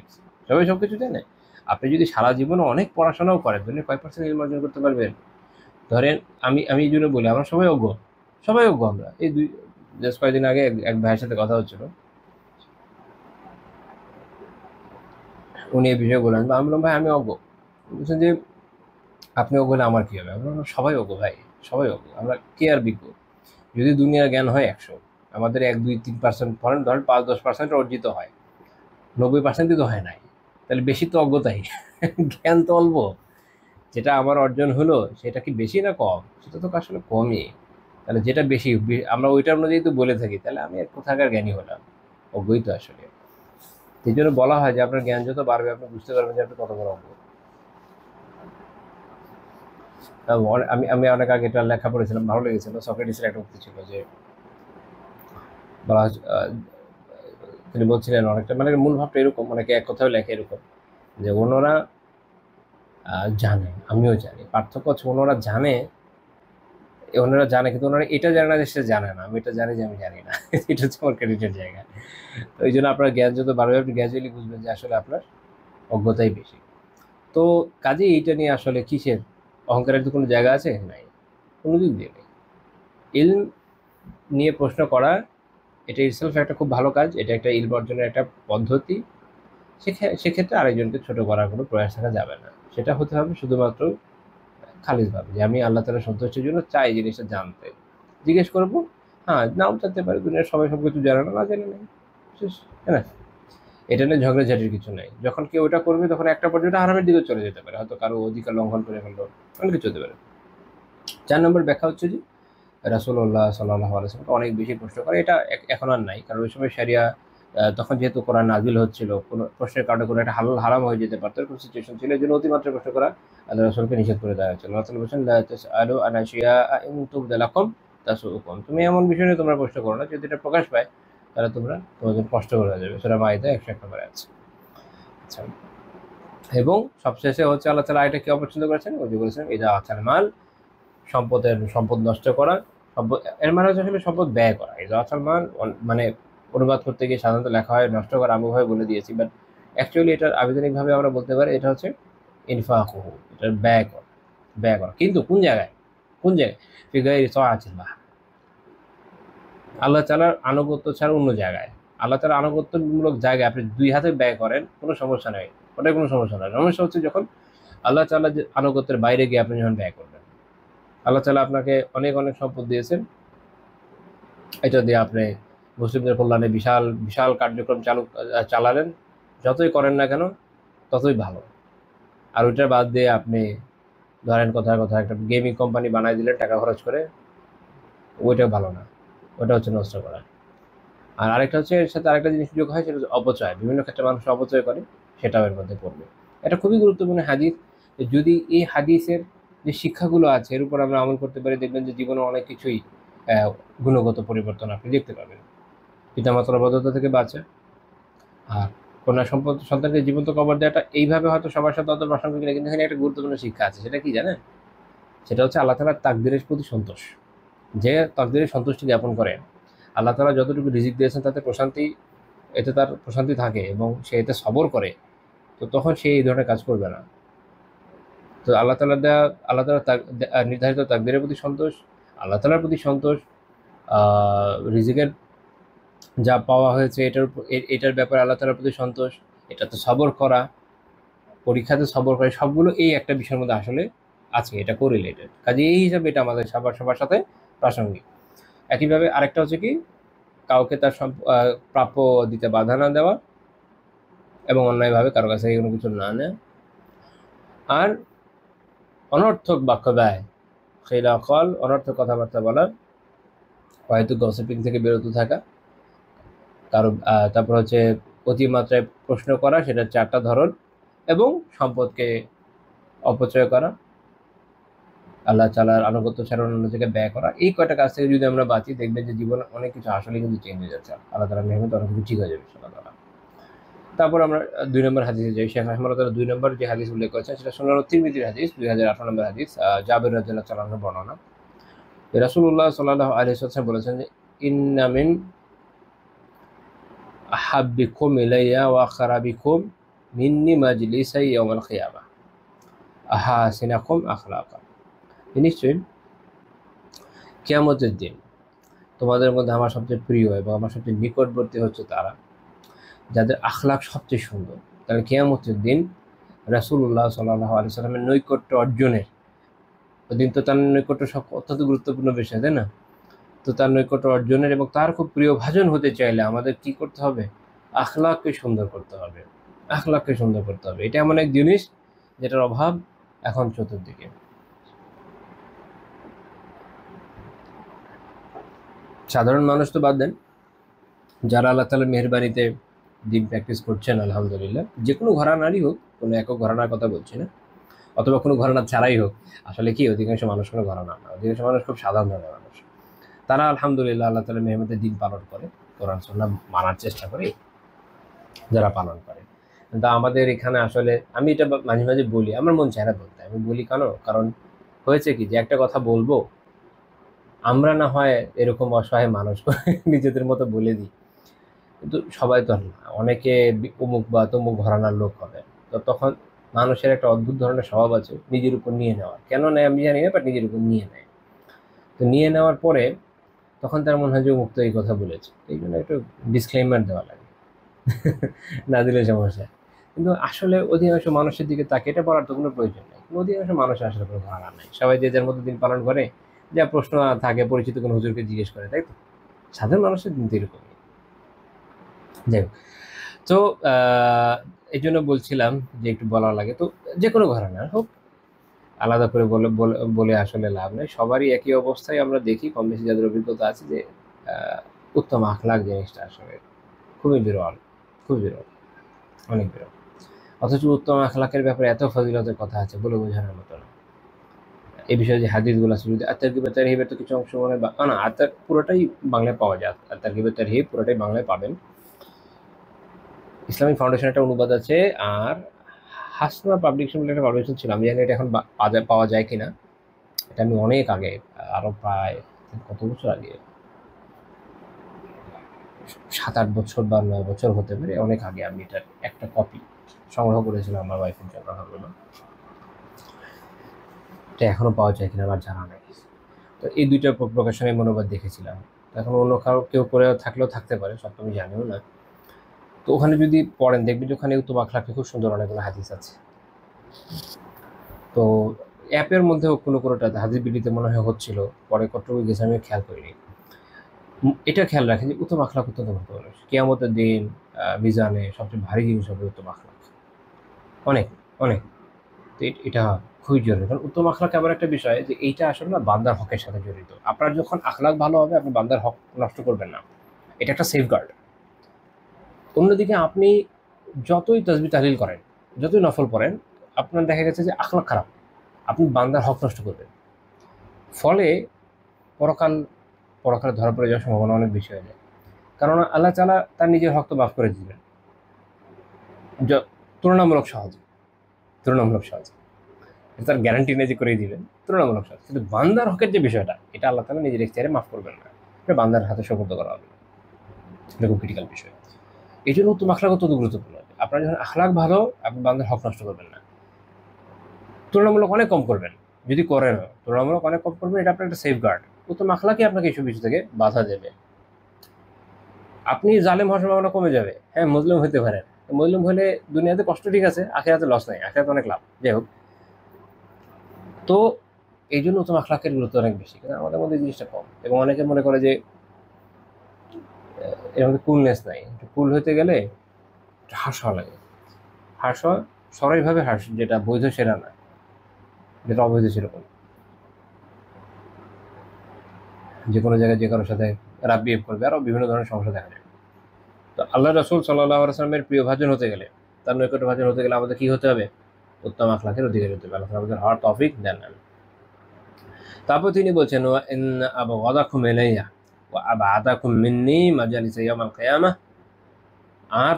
সবাই সবকিছু জানে। আপনি যদি সারা জীবনে অনেক পড়াশোনাও করেন, দুনিয়ার কয় পার্সেন্ট ইলম অর্জন করতে পারবেন? ধরেন আমি এই জন্য বলি আমরা সবাই অজ্ঞ, সবাই অজ্ঞ। আমরা এই জাস্ট কয়েকদিন আগে এক ভাইয়ের সাথে কথা হচ্ছিল, উনি এই বিষয়ে বললেন, আমি বললাম ভাই আমি অজ্ঞ। বলছেন যে আপনি অজ্ঞ না আমার কি হবে? আমরা বললাম সবাই অজ্ঞ ভাই, সবাই অজ্ঞ। আমরা কে আর বিজ্ঞ? যদি দুনিয়ার জ্ঞান হয় 100, আমাদের 1, 2, 3% ধরেন 5-10% অর্জিত হয়, 90% তো হয় নাই, তাহলে বেশি তো অজ্ঞতাই। জ্ঞান তো অল্প। যেটা আমার অর্জন হলো সেটা কি বেশি না কম? সেটা তো আসলে কমই। তাহলে যেটা বেশি আমরা ওইটার অনুযায়ী তো বলে থাকি, তাহলে আমি আর কোথাকার জ্ঞানী হলাম? অজ্ঞই তো আসলে। এই জন্য বলা হয় যে আপনার জ্ঞান যত বাড়বে আপনি বুঝতে পারবেন যে আপনি কত বড় অজ্ঞ। আমি আমি অনেক আগে এটা লেখা পড়েছিলাম, ভালো লেগেছিল। সক্রেটিসের একটা উক্তি ছিল যে বলা তিনি বলছিলেন অনেকটা মানে মূল ভাবটা এরকম, অনেকে এক কথাও লেখে এরকম যে অন্যরা জানে, আমিও জানি, পার্থক্য হচ্ছে অন্যরা জানে, ওনারা জানে কিন্তু ওনারা এটা জানে না যে সে জানে না, আমি এটা জানি যে আমি জানি না। এটা হচ্ছে আমার ক্রেডিটের জায়গা। তো এই জন্য আপনার জ্ঞান যত বাড়বে আপনি গ্র্যাজুয়ালি বুঝবেন যে আসলে আপনার অজ্ঞতাই বেশি। তো কাজেই এইটা নিয়ে আসলে কিসের অহংকারের তো কোনো জায়গা আছে? নাই, কোনো দিক দিয়ে নেই। ইলম নিয়ে প্রশ্ন করা এটা ইটসেলফ একটা খুব ভালো কাজ, এটা একটা ইলম অর্জনের একটা পদ্ধতি। সেক্ষেত্রে আরেকজনকে ছোট করার কোনো প্রয়াস থাকা যাবে না। সেটা হতে হবে শুধুমাত্র খালিসভাবে যে আমি আল্লাহ তাআলার সন্তুষ্টির জন্য চাই জিনিসটা জানতে। জিজ্ঞেস করব, হ্যাঁ, নাও জানতে পারে, দুনিয়ার সবাই সব কিছু জানে না, না জেনে নেই, শেষ, তাই না? এটা নিয়ে ঝগড়াঝাটির কিছু নাই। যখন কেউ ওটা করবে তখন একটা পর্যন্ত হারামের দিকে চলে যেতে পারে, হয়তো কারো অধিকার লঙ্ঘন করে ফেললো, অনেক কিছু হতে পারে। 4 নম্বর ব্যাখ্যা হচ্ছে যে রাসূলুল্লাহ সাল্লাল্লাহু আলাইহি ওয়াসাল্লাম অনেক বেশি প্রশ্ন করে। এটা এখন আর নাই, কারণ ওই সময় শরিয়া তখন যেহেতু কোরআন নাজিল হচ্ছিল, কোনো প্রশ্নের কারণে কোনো একটা হালাল হারাম হয়ে যেতে পারতো, এরকম সিচুয়েশন ছিল। এই জন্য অতিমাত্রায় প্রশ্ন করা আল্লাহ রাসূলকে নিষেধ করে দেওয়া হয়েছিল। আল্লাহ তাআলা বলছেন লা তাসআলু আন আশিয়াআ ইন তুবদা লাকুম তাসউকুম। তুমি এমন বিষয় নিয়ে তোমরা প্রশ্ন করো না, যদি এটা প্রকাশ পায় তাহলে তোমাদের কষ্ট হয়ে যাবে। সূরা মাইদা 101 নম্বরে আছে। আচ্ছা, এবং সবশেষে হচ্ছে আল্লাহ তাআলা এটা কি অপছন্দ করেছেন? ওই যে বলেছেন ইযা আকাল মাল, সম্পদ নষ্ট করা। এর মানে হচ্ছে আসলে সম্পদ ব্যয় করা। ইযা আকাল মাল মানে অনুবাদ করতে গিয়ে সাধারণত লেখা হয় নষ্ট করা, আমি ওভাবে বলে দিয়েছি, বাট অ্যাকচুয়ালি এটার আবিধানিকভাবে আমরা বলতে পারি এটা হচ্ছে ইনফাকুহু, এটা ব্যয় করা। কিন্তু কোন জায়গায়? ফি গায়রি তাআতিল্লাহ, আল্লাহ তাআলার আনুগত্য ছাড়া অন্য জায়গায়। আল্লাহ তাআলার আনুগত্যমূলক জায়গায় আপনি 2 হাতে ব্যয় করেন, কোনো সমস্যা নেই। ওটায় কোনো সমস্যা নয়। সমস্যা হচ্ছে যখন আল্লাহ তাআলার যে আনুগত্যের বাইরে গিয়ে আপনি যখন ব্যয় করবেন। আল্লাহ তাআলা আপনাকে অনেক সম্পদ দিয়েছেন। এটা দিয়ে আপনি মুসলিমদের কল্যাণে বিশাল বিশাল কার্যক্রম চালালেন। যতই করেন না কেন ততই ভালো। আর ওইটার বাদ দিয়ে আপনি ধরেন কথায় একটা গেমিং কোম্পানি বানায় দিলেন টাকা খরচ করে, ওইটাও ভালো না। ওটা হচ্ছে নষ্ট করা। আর আরেকটা হচ্ছে এর সাথে আরেকটা জিনিস যোগ হয়, সেটা হচ্ছে অপচয়। বিভিন্ন ক্ষেত্রে মানুষ অপচয় করে, সেটাও এর মধ্যে পড়বে। এটা খুবই গুরুত্বপূর্ণ হাদিস। যদি এই হাদিসের যে শিক্ষাগুলো আছে এর উপর আমরা আমল করতে পারি, দেখবেন যে জীবনে অনেক কিছুই গুণগত পরিবর্তন আপনি দেখতে পাবেন। পিতামাতার অবাধ্যতা থেকে বাঁচা, আর কন্যা সন্তানকে জীবন্ত কবর দেওয়াটা এইভাবে হয়তো সবার সাথে অত প্রাসঙ্গিক না, কিন্তু এখানে একটা গুরুত্বপূর্ণ শিক্ষা আছে। সেটা কি জানেন? সেটা হচ্ছে আল্লাহ তাআলার তাকদীরের প্রতি সন্তোষ। যে তাকদীরের সন্তুষ্টি জ্ঞাপন করে, আল্লাহ তাআলা যতটুকু রিজিক দিয়েছেন তাতে এতে তার প্রশান্তি থাকে এবং সে এতে সবর করে, তো তখন সে এই ধরনের কাজ করবে না। তো আল্লাহ তাআলা নির্ধারিত তাকদীরের প্রতি সন্তোষ, আল্লাহ তাআলার প্রতি সন্তোষ, রিজিকের যা পাওয়া হয়েছে এটার ব্যাপারে আল্লাহ তাআলার প্রতি সন্তোষ, এটাতে সবর করা, পরীক্ষাতে সবর করে, সবগুলো এই একটা বিষয়ের মধ্যে আসলে আছে, এটা কোরিলেটেড। কাজে এই হিসাবে এটা আমাদের সবার সাথে প্রাসঙ্গিক। একইভাবে আরেকটা হচ্ছে কি, কাউকে তার প্রাপ্য দিতে বাধা না দেওয়া এবং অন্যায়ভাবে কারো কাছে কোনো কিছু না নেওয়া। আর অনর্থক বাক্য ব্যয়, খেলা কল, অনর্থক কথাবার্তা বলা, হয়তো গসিপিং থেকে বিরত থাকা, তারপর হচ্ছে অতিমাত্রায় প্রশ্ন করা, সেটা 4টা ধরন, এবং সম্পদকে অপচয় করা, আল্লাহ তাআলার আনুগত্য ছাড়া অন্য জায়গায় ব্যয় করা, এই কয়টা কাজ থেকে যদি আমরা বাঁচি, দেখবেন যে জীবনে অনেক কিছু আসলে কিন্তু চেঞ্জ হয়ে যাচ্ছে। আল্লাহ তাআলার মেহনতে অনেক কিছু ঠিক হয়ে যাবে ইনশাআল্লাহ। তারপর আমরা ২ নম্বর হাদিসে যাই। শেখ রাহিমাহুল্লাহ তাআলা ২ নম্বর যে হাদিস উল্লেখ করেছেন সেটা সুনান তিরমিজির হাদিস, ২০১৮ নম্বর হাদিস, জাবের রাদিয়াল্লাহু তাআলা আনহু বর্ণনা। রাসূলুল্লাহ সাল্লাল্লাহু আলাইহি ওয়াসাল্লাম বলেছেন যে, ইন্না মিন আহাব্বিকুম ইলাইয়া ওয়া আখরাবিকুম মিন্নি মাজলিসাই ইয়াউমাল কিয়ামাহ আহাসিনাকুম আখলাকা। নিশ্চয়ই কিয়ামতের দিন তোমাদের মধ্যে আমার সবচেয়ে প্রিয় এবং আমার সবচেয়ে নিকটবর্তী হচ্ছে তারা যাদের আখলাক সবচেয়ে সুন্দর। তাহলে কিয়ামতের দিন রাসূলুল্লাহ সাল্লাল্লাহু আলাইহি সাল্লামের নৈকট্য অর্জনের ওদিন তো তার নৈকট্য সব অত্যন্ত গুরুত্বপূর্ণ বিষয়, তাই না? তো তার নৈকট্য অর্জনের এবং তার খুব প্রিয় ভাজন হতে চাইলে আমাদের কি করতে হবে? আখলাককে সুন্দর করতে হবে। আখলাককে সুন্দর করতে হবে। এটা এমন এক জিনিস যেটার অভাব এখন চতুর্দিকে। সাধারণ মানুষ তো বাদ দেন, যারা আল্লাহ তাআলার মেহেরবানিতে দিন প্র্যাকটিস করছেন আলহামদুলিল্লাহ, যে কোনো ঘরানারই হোক, কোনো একক ঘরানার কথা বলছি না, অথবা কোনো ঘরানা ছাড়াই হোক, আসলে কি অধিকাংশ মানুষ কোনো ঘরানা না, অধিকাংশ মানুষ খুব সাধারণ ধরনের মানুষ। তারা আলহামদুলিল্লাহ আল্লাহ তাআলার মেহনতে দিন পালন করে, কোরআন সুন্নাহ মানার চেষ্টা করে, যারা পালন করে। কিন্তু আমাদের এখানে আসলে আমি এটা মাঝে মাঝে বলি, আমার মন চায় না বলতে, আমি বলি কেন, কারণ হয়েছে কি যে একটা কথা বলবো, আমরা না হয় এরকম অসহায় মানুষ নিজেদের মতো বলে দিই, কিন্তু সবাই তো আর না, অনেকে অমুক বা তমুক ঘরানার লোক হবে। তো তখন মানুষের একটা অদ্ভুত ধরনের স্বভাব আছে নিজের উপর নিয়ে নেওয়া, কেন নেয় আমি জানি না, বাট নিজের উপর নিয়ে নেয়। তো নিয়ে নেওয়ার পরে তখন তার মনে হয় যে মুক্ত এই কথা বলেছে, এই জন্য একটু ডিসক্লেইমার দেওয়া লাগে না দিলে সমস্যা। কিন্তু আসলে অধিকাংশ মানুষের দিকে তাকে এটা বলার তো কোনো প্রয়োজন নেই, অধিকাংশ মানুষের আসলে কোনো ধারণা নেই, সবাই যে যার মতো দিন পালন করে, যা প্রশ্ন থাকে পরিচিত কোনো হুজুরকে জিজ্ঞেস করে, তাই তো সাধারণ মানুষের দিন তো এরকমই। যাই হোক, তো এই জন্য বলছিলাম যে একটু বলা লাগে। তো যে কোনো ঘরানা হোক, আলাদা করে বলে বলে বলে আসলে লাভ নেই, সবারই একই অবস্থায় আমরা দেখি কম বেশি যাদের অভিজ্ঞতা আছে যে উত্তম আখলাক জিনিসটা আসলে খুবই বিরল, খুবই বিরল, অনেক বিরল। অথচ উত্তম আখলাকের ব্যাপারে এত ফজিলতের কথা আছে বলে বোঝানোর মতো না। এই বিষয়ে যে হাদিসগুলো আছে, যদি আত-তারগিব তারহিবের তো কিছু অংশ মনে না, আত্মার পুরোটাই বাংলায় পাওয়া যায়, আত-তারগিব তারহিব পুরোটাই বাংলায় পাবেন। ইসলামিক ফাউন্ডেশন একটা অনুবাদ আছে, আর হাসনা পাবলিকেশন বলে একটা পাবলিকেশন ছিল, আমি জানি এটা এখন পাওয়া যায় কিনা। এটা আমি অনেক আগে, আরো প্রায় কত বছর আগে, 7-8 বছর বা 9 বছর হতে পারে, অনেক আগে আমি এটার একটা কপি সংগ্রহ করেছিলাম আমার ওয়াইফের জন্য। এটা এখনো পাওয়া যায় কিনা আমার জানা নেই। তো এই দুইটা প্রকাশনের অনুবাদ দেখেছিলাম। এখন অন্য কেউ করে থাকলেও থাকতে পারে, সব তো আমি জানিও না। তো ওখানে যদি পড়েন দেখবেন যে ওখানে উত্তম আখলাকে খুব সুন্দর অনেকগুলো হাদিস আছে। তো অ্যাপের মধ্যেও কোনোটা হাদিস বিলিতে মনে হয় হচ্ছিল, পরে কতটুকু গেছে আমি খেয়াল করিনি। এটা খেয়াল রাখেন যে উত্তম আখলাক অত্যন্ত গুরুত্বপূর্ণ। কিয়ামতের দিন মিজানে সবচেয়ে ভারী জিনিস হবে উত্তম আখলাক, অনেক অনেক। তো এটা খুবই জরুরি, কারণ উত্তম আখলাক এমন একটা বিষয় যে এইটা আসলে না বান্দার হকের সাথে জড়িত। আপনার যখন আখলাক ভালো হবে, আপনি বান্দার হক নষ্ট করবেন না, এটা একটা সেফগার্ড। অন্যদিকে আপনি যতই তাসবিহ তাহলিল করেন, যতই নফল পড়েন, আপনার দেখা গেছে যে আখলাক খারাপ, আপনি বান্দার হক নষ্ট করবেন। ফলে পরকালে ধরা পড়ে যাওয়ার সম্ভাবনা অনেক বেশি হয়ে যায়। কারণ আল্লাহ তাআলা তার নিজের হক তো মাফ করে দিবেন তুলনামূলক সহজে, তার গ্যারান্টি নেই যে করেই দিবেন, তুলনামূলক সহজ। কিন্তু বান্দার হকের যে বিষয়টা, এটা আল্লাহ তাআলা নিজের ইখতিয়ারে মাফ করবেন না, এটা বান্দার হাতে সুপর্দ করা হবে, এটা খুব ক্রিটিক্যাল বিষয়। এই জন্য উত্তম আখলাক অত্যন্ত গুরুত্বপূর্ণ। আপনার যখন আখলাক ভালো, আপনি বান্দার হক নষ্ট করবেন না, তুলনামূলক অনেক কম করবেন, যদি করেন তুলনামূলক অনেক কম করবেন, এটা আপনার একটা সেফগার্ড। উত্তম আখলাকই আপনাকে এইসব বিষয় থেকে বাধা দেবে। আপনি জালেম হওয়ার সম্ভাবনা কমে যাবে। হ্যাঁ, মুসলিম হতে পারেন, মুসলিম হলে দুনিয়াতে কষ্ট ঠিক আছে, আখিরাতে লস নাই, আখিরাতে অনেক লাভ। যাই হোক, তো এই জন্য উত্তম আখলাকের গুরুত্ব অনেক বেশি, কিন্তু আমাদের মধ্যে জিনিসটা কম। এবং অনেকে মনে করে যে এর মধ্যে কুলনেস নাই, কুল হতে গেলে হাস হওয়া লাগে। হাস হওয়া সরাইভাবে হাস, যেটা বৈধ সেরা না, যেটা অবৈধ সেরকম। যে কোনো জায়গায় যে কারোর সাথে রাব বিহেভ করবে, আরও বিভিন্ন ধরনের সমস্যা দেখা যায়। তো আল্লাহ রাসূল সাল্লাল্লাহু আলাইহি ওয়াসাল্লামের প্রিয় ভাজন হতে গেলে, তার নৈকট্য ভাজন হতে গেলে আমাদের কি হতে হবে? উত্তম আখলাকের অধিকারী হতে হবে। আল্লাহ আমাদের হওয়ার তৌফিক দেন। তারপর তিনি বলছেন ওয়া ইন আবগাদাকুম ইলাইয়া ওয়া আবআদাকুম মিন্নি মাজালিসা ইয়াউমাল কিয়ামাহ, আর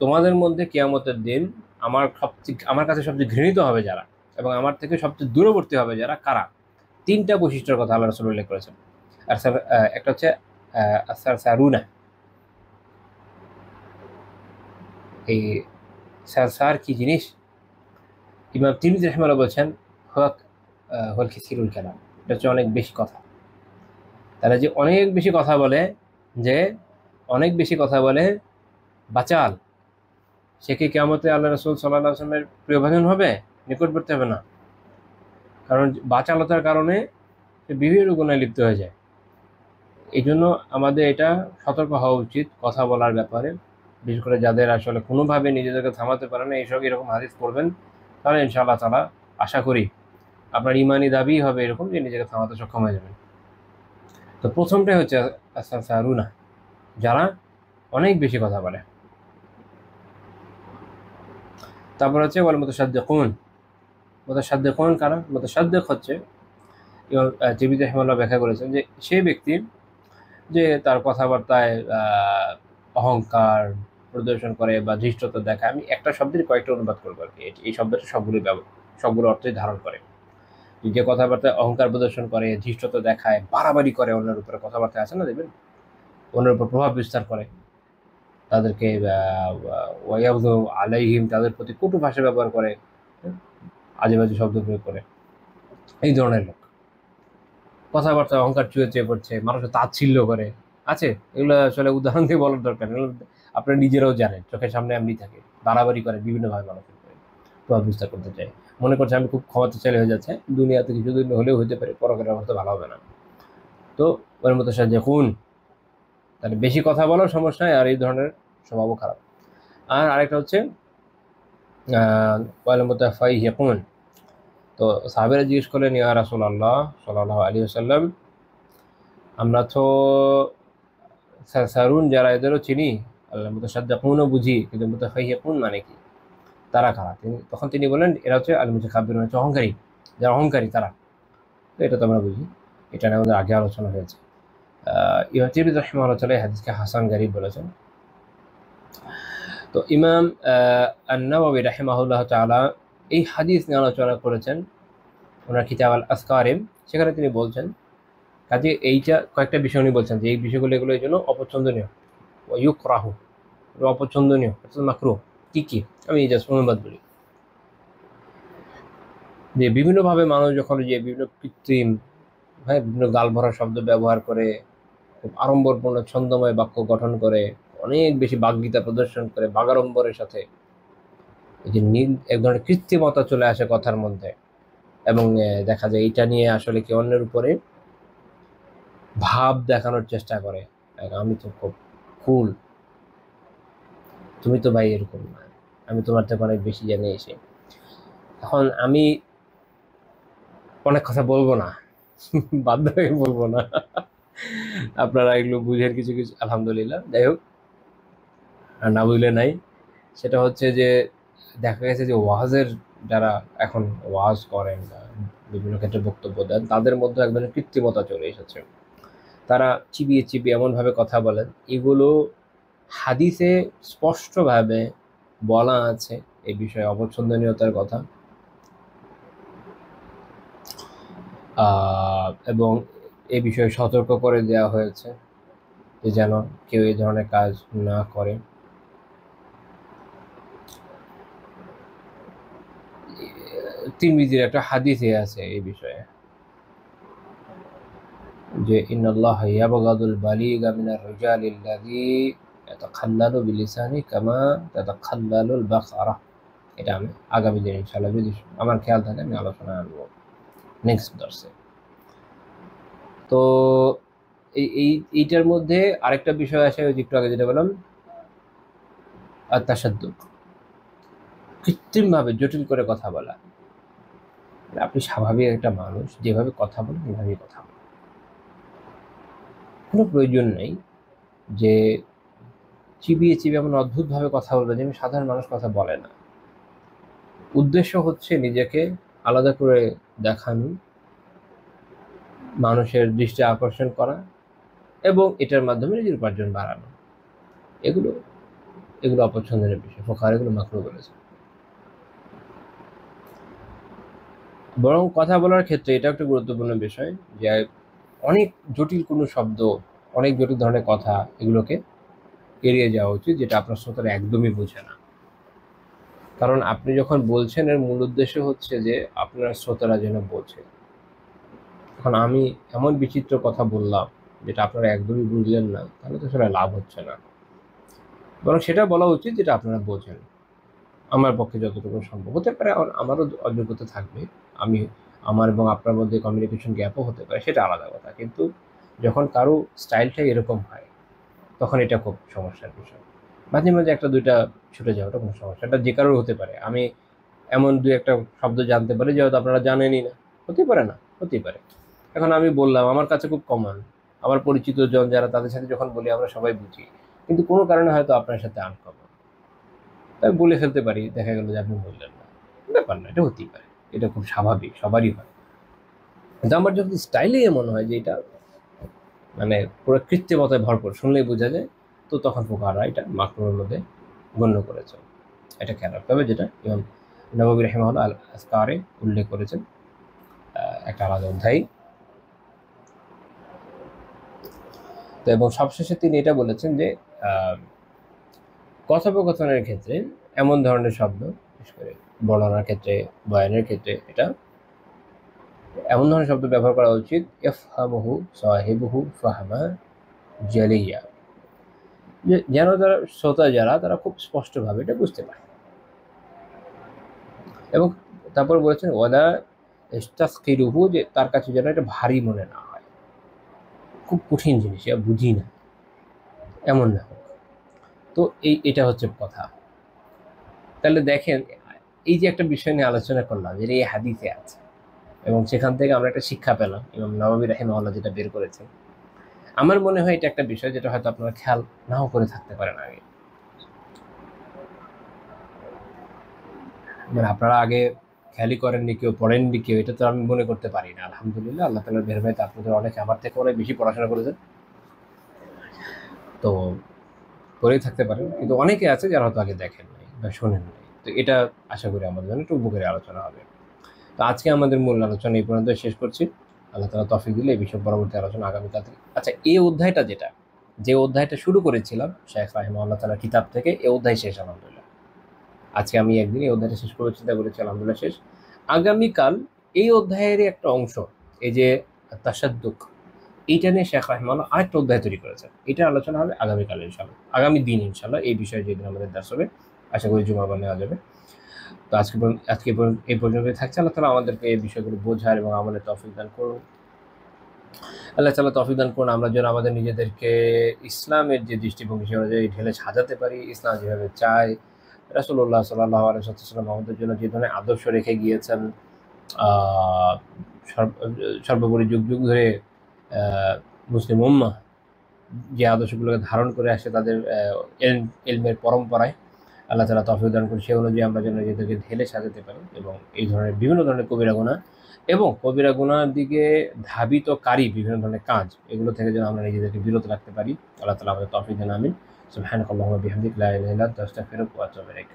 তোমাদের মধ্যে কিয়ামতের দিন আমার কাছে সবচেয়ে ঘৃণিত হবে যারা, এবং আমার থেকে সবচেয়ে দূরবর্তী হবে যারা, কারা? তিনটা বৈশিষ্ট্যের কথা আল্লাহ রাসূল উল্লেখ করেছেন। আর একটা হচ্ছে সারসারুনা, এই সারসার কি জিনিস? ইমাম তিরমিজি রাহিমাহুল্লাহ বলছেন হুয়াল কাসীরুল কালাম, এটা হচ্ছে অনেক বেশি কথা। তারা যে অনেক বেশি কথা বলে, যে অনেক বেশি কথা বলে, বাচাল, সে কি কিয়ামতে আল্লাহ রাসূল সাল্লাল্লাহু আলাইহি ওয়াসাল্লামের প্রিয়ভাজন হবে? নিকটবর্তী হবে না। কারণ বাচালতার কারণে সে বিভিন্ন গুনাহে লিপ্ত হয়ে যায়। এই জন্য আমাদের এটা সতর্ক হওয়া উচিত কথা বলার ব্যাপারে। বিশেষ করে যাদের আসলে কোনোভাবে নিজেদেরকে থামাতে পারে না, এরকম হাদিস পড়বেন, তাহলে ইনশাআল্লাহ তাআলা আশা করি আপনার ইমানি দাবি হবে এরকম যে নিজেকে থামাতে সক্ষম হয়ে যাবেন। তো প্রথমটাই হচ্ছে সারসারুনা, যারা অনেক বেশি কথা বলে। তারপর হচ্ছে ওয়াল মুতাসাদ্দিকুন। মুতাসাদ্দিকুন কারা? মুতাসাদ্দিক হচ্ছে ইমাম তিরমিজি রাহিমাহুল্লাহ ব্যাখ্যা করেছেন যে সেই ব্যক্তি যে তার কথাবার্তায় অহংকার প্রদর্শন করে বা ধৃষ্টতা দেখায়। আমি একটা শব্দের কয়েকটা অনুবাদ করবো আর কি। এই শব্দটা সবগুলো অর্থই ধারণ করে। যে কথাবার্তায় অহংকার প্রদর্শন করে, ধৃষ্টতা দেখায়, বাড়াবাড়ি করে, অন্যের উপরে কথাবার্তা আছে না, দেখবেন অন্যের উপর প্রভাব বিস্তার করে, তাদেরকে ওয়াইয়াবযু আলাইহিম, তাদের প্রতি কটু ভাষা ব্যবহার করে, আজে বাজে শব্দ প্রয়োগ করে, এই ধরনের লোক। কথাবার্তা অহংকার চুয়ে পড়ছে, মানুষের তাচ্ছিল্য করে, আছে। এগুলো আসলে উদাহরণ দিয়ে বলার দরকার নেই, আপনারা নিজেরাও জানেন, চোখের সামনে এমনি থাকে, বাড়াবাড়ি করে, বিভিন্নভাবে মানুষের উপরে প্রভাব বিস্তার করতে চায়, মনে করছে আমি খুব ক্ষমতাশালী হয়ে যাচ্ছে, দুনিয়াতে কিছুদিন হলেও হতে পারে, পরকালের অবস্থা ভালো হবে না। তো ওর মতো সাহায্য কোন, তাহলে বেশি কথা বলার সমস্যা, আর এই ধরনের স্বভাবও খারাপ। আর আরেকটা হচ্ছে ওয়াল মুতাফাইহিকুন। তো সাহাবীরা জিজ্ঞেস করলেন, ইয়া রাসূলুল্লাহ সাল্লাল্লাহু আলাইহি ওয়াসাল্লাম, আমরা তো সারসারুন যারা, এদেরও চিনি, আল্লাহ মুতাসাদ্দিকুনও বুঝি, কিন্তু মুতাফাইহিকুন মানে কি, তারা কারা? তখন তিনি বলেন, এরা হচ্ছে আল মুতাকাব্বিরুন, হচ্ছে অহংকারী, যারা অহংকারী তারা। তো এটা তো আমরা বুঝি, এটা নিয়ে আমাদের আগে আলোচনা হয়েছে। ইমাম তিরমিজি রাহিমাহুল্লাহ তাআলা এই হাদিসকে হাসান গারীব বলেছেন। তো ইমাম আন-নাওয়াবী রাহিমাহুল্লাহ তাআলা এই হাদিস নিয়ে আলোচনা করেছেন ওনার কিতাব আল আযকারিম, সেখানে তিনি বলছেন, কাজে এইটা কয়েকটা বিষয় উনি বলছেন যে এই বিষয়গুলো, এগুলো এই জন্য অপছন্দনীয়, ওয়া ইউকরাহু, অপছন্দনীয়, মাকরুহ। কি কি আমি জাস্ট অনুবাদ বলি, যে বিভিন্নভাবে মানুষ যখন যে বিভিন্ন কৃত্রিম, হ্যাঁ, বিভিন্ন গাল ভরা শব্দ ব্যবহার করে, খুব আড়ম্বরপূর্ণ ছন্দময় বাক্য গঠন করে, অনেক বেশি বাগ্মিতা প্রদর্শন করে, বাগাড়ম্বরের সাথে, এই যে এক ধরনের কৃত্রিমতা চলে আসে কথার মধ্যে, এবং দেখা যায় এটা নিয়ে আসলে কি অন্যের উপরে ভাব দেখানোর চেষ্টা করে, আমি তো খুব কুল, তুমি তো ভাই এরকম না, আমি তোমার থেকে অনেক বেশি জানি এসে। এখন আমি অনেক কথা বলবো না, বাধ্য হয়ে বলবো না, আপনারা এগুলো বুঝেন কিছু কিছু, আলহামদুলিল্লাহ। যাই হোক, আর না বুঝলে নাই। সেটা হচ্ছে যে দেখা গেছে যে ওয়াজের যারা এখন ওয়াজ করেন, বিভিন্ন ক্ষেত্রে বক্তব্য দেন, তাদের মধ্যে এক ধরনের কৃত্রিমতা চলে এসেছে। তারা চিবিয়ে চিবিয়ে এমনভাবে কথা বলেন, এগুলো হাদিসে স্পষ্টভাবে বলা আছে এই বিষয়ে অপছন্দনীয়তার কথা, এবং এ বিষয়ে সতর্ক করে দেওয়া হয়েছে যে যেন কেউ এই ধরনের কাজ না করে। তিরমিজির একটা হাদিসে আছে এই বিষয়ে যে ইন্নাল্লাহা ইয়াবগাদুল বালিগা মিনার রিজালিল্লাযী ইয়াতাখাল্লালু বিলিসানি কামা তাতাখাল্লালুল বাকরা। এটা আমি আগামী দিন ইনশাআল্লাহ যদি আমার খেয়াল থাকে আমি আলোচনা আনবো নেক্সট দর্সে। তো এইটার মধ্যে আরেকটা বিষয় আসে, ওই একটু আগে যেটা বললাম, তাশাদ্দুক, কৃত্রিমভাবে জটিল করে কথা বলা। আপনি স্বাভাবিক একটা মানুষ, যেভাবে কথা বলেন এভাবেই কথা বলেন, কোনো প্রয়োজন নেই যে চিবিয়ে চিবিয়ে এমন অদ্ভুতভাবে কথা বলবে যে সাধারণ মানুষ কথা বলে না। উদ্দেশ্য হচ্ছে নিজেকে আলাদা করে দেখানো, মানুষের দৃষ্টি আকর্ষণ করা এবং এটার মাধ্যমে নিজের উপার্জন বাড়ানো, এগুলো এগুলো অপছন্দের বিষয়। ফুকাহারা এগুলো মাকরুহ বলেছে। বরং কথা বলার ক্ষেত্রে এটা একটা গুরুত্বপূর্ণ বিষয় যে অনেক জটিল কোনো শব্দ, অনেক জটিল ধরনের কথা, এগুলোকে এড়িয়ে যাওয়া উচিত, যেটা আপনার শ্রোতারা একদমই বোঝে না। কারণ আপনি যখন বলছেন এর মূল উদ্দেশ্য হচ্ছে যে আপনার শ্রোতারা যেন বোঝে। এখন আমি এমন বিচিত্র কথা বললাম যেটা আপনারা একদমই বুঝলেন না, তাহলে তো সেটা লাভ হচ্ছে না। বরং সেটা বলা উচিত যেটা আপনারা বোঝেন, আমার পক্ষে যতটুকু সম্ভব। হতে পারে আমারও অযোগ্যতা থাকবে, আমি আমার এবং আপনার মধ্যে কমিউনিকেশন গ্যাপও হতে পারে, সেটা আলাদা কথা। কিন্তু যখন কারো স্টাইলটাই এরকম হয় তখন এটা খুব সমস্যার বিষয়। মাঝে মাঝে একটা দুইটা ছুটে যাওয়াটা কোনো সমস্যা, এটা যে কারোর হতে পারে। আমি এমন দুই একটা শব্দ জানতে পারি যে হয়তো আপনারা জানেনই না, হতে পারে না, হতেই পারে। এখন আমি বললাম, আমার কাছে খুব কমন, আমার পরিচিত জন যারা, তাদের সাথে যখন বলি আমরা সবাই বুঝি, কিন্তু কোনো কারণে হয়তো আপনার সাথে আনকমন, তাই বলে ফেলতে পারি, দেখা গেল যে আপনি বললেন না, ব্যাপার না, এটা হতেই পারে, এটা খুব স্বাভাবিক, সবারই হয়। কিন্তু আমার যখন স্টাইলেই এমন হয় যে এটা মানে পুরো কৃত্রিমতায় ভরপুর, শুনলেই বোঝা যায়, তো তখন ফুকাহারা এটা মাকরুহের মধ্যে গণ্য করেছে। এটা খেয়াল রাখতে হবে, যেটা ইমাম নববী রাহিমাহুল্লাহ আল আজকারে উল্লেখ করেছেন একটা আলাদা অধ্যায়। তো এবং সবশেষে তিনি এটা বলেছেন যে কথোপকথনের ক্ষেত্রে এমন ধরনের শব্দ, বিশেষ করে বর্ণনার ক্ষেত্রে, বয়ানের ক্ষেত্রে, এটা এমন ধরনের শব্দ ব্যবহার করা উচিত ইফহামুহু সাহিবুহু ফাহমা জালিয়া, যেন তারা শ্রোতা যারা, তারা খুব স্পষ্টভাবে এটা বুঝতে পারে। এবং তারপর বলেছেন ওয়ালা ইস্তাসকিরুহু, যে তার কাছে যেন এটা ভারী মনে না হয়, খুব কঠিন জিনিস, এটা বুঝি না, এমন না হোক। তো এটা হচ্ছে কথা। তাহলে দেখেন, এই যে একটা বিষয় নিয়ে আলোচনা করলাম, যেটা এই হাদিসে আছে, এবং সেখান থেকে আমরা একটা শিক্ষা পেলাম, ইমাম নববী রাহিমাহুল্লাহ যেটা বের করেছেন, আমার মনে হয় এটা একটা বিষয় যেটা হয়তো আপনারা খেয়াল নাও করে থাকতে পারেন আগে। মানে আপনারা আগে খেয়ালই করেননি, কেউ পড়েননি, কেউ, এটা তো আমি মনে করতে পারি না। আলহামদুলিল্লাহ, আল্লাহ তাআলার মেহেরবানিতে আপনাদের অনেকে আমার থেকে অনেক বেশি পড়াশোনা করেছেন, তো করেই থাকতে পারেন। কিন্তু অনেকে আছে যারা হয়তো আগে দেখেন নাই বা শোনেন নাই। তো এটা আশা করি আমাদের জন্য একটু উপকারী আলোচনা হবে। তো আজকে আমাদের মূল আলোচনা এই পর্যন্ত শেষ করছি। আল্লাহ তাআলা তৌফিক দিলে এই বিষয়ে পরবর্তী আলোচনা আগামীকাল থেকে। আচ্ছা, এই অধ্যায়টা যে অধ্যায়টা শুরু করেছিলাম শেখ রাহিমাহুল্লাহ তাআলার কিতাব থেকে, এই অধ্যায় শেষ আলহামদুলিল্লাহ। আজকে আমি একদিন এই অধ্যায়টা শেষ করে চিন্তা করেছি, আলহামদুলিল্লাহ শেষ। আগামীকাল এই অধ্যায়েরই একটা অংশ, এই যে তাসাদ্দুক, এইটা নিয়ে শেখ রাহিমাহুল্লাহ আরেকটা অধ্যায় তৈরি করেছেন। এটা আলোচনা হবে আগামীকাল ইনশাআল্লাহ, আগামী দিন ইনশাআল্লাহ। এই বিষয়ে যেদিন আমাদের দাস হবে, আশা করি জুমা নেওয়া যাবে। তো এই পর্যন্তই থাকছে। আল্লাহ তাআলা আমাদেরকে এই বিষয়গুলো বোঝার এবং আমলের তৌফিক দান করুন। আল্লাহ তাআলা তৌফিক দান করুন, আমরা যেন আমাদের নিজেদেরকে ইসলামের যে দৃষ্টিভঙ্গি সে অনুযায়ী ঢেলে সাজাতে পারি, ইসলাম যেভাবে চায়। রাসূলুল্লাহ সাল্লাল্লাহু আলাইহি ওয়াসাল্লাম আমাদের জন্য যে ধরনের আদর্শ রেখে গিয়েছেন, আহ, সর্বোপরি যুগ যুগ ধরে মুসলিম উম্মাহ যে আদর্শগুলোকে ধারণ করে আসে তাদের ইলমের পরম্পরায়, আল্লাহ তাআলা তৌফিক দান করুন, সে অনুযায়ী আমরা যেন নিজেদেরকে ঢেলে সাজাতে পারি এবং এই ধরনের বিভিন্ন ধরনের কবিরা গুনাহ এবং কবিরা গুনার দিকে ধাবিতকারী বিভিন্ন ধরনের কাজ, এগুলো থেকে যেন আমরা নিজেদেরকে বিরত রাখতে পারি। আল্লাহ তাআলা আমাদের তৌফিক দান, আমিন। সুবহানাকাল্লাহুম্মা বিহামদিকা লা ইলাহা ইল্লা আনতা আস্তাগফিরুকা ওয়া আতুবু ইলাইক।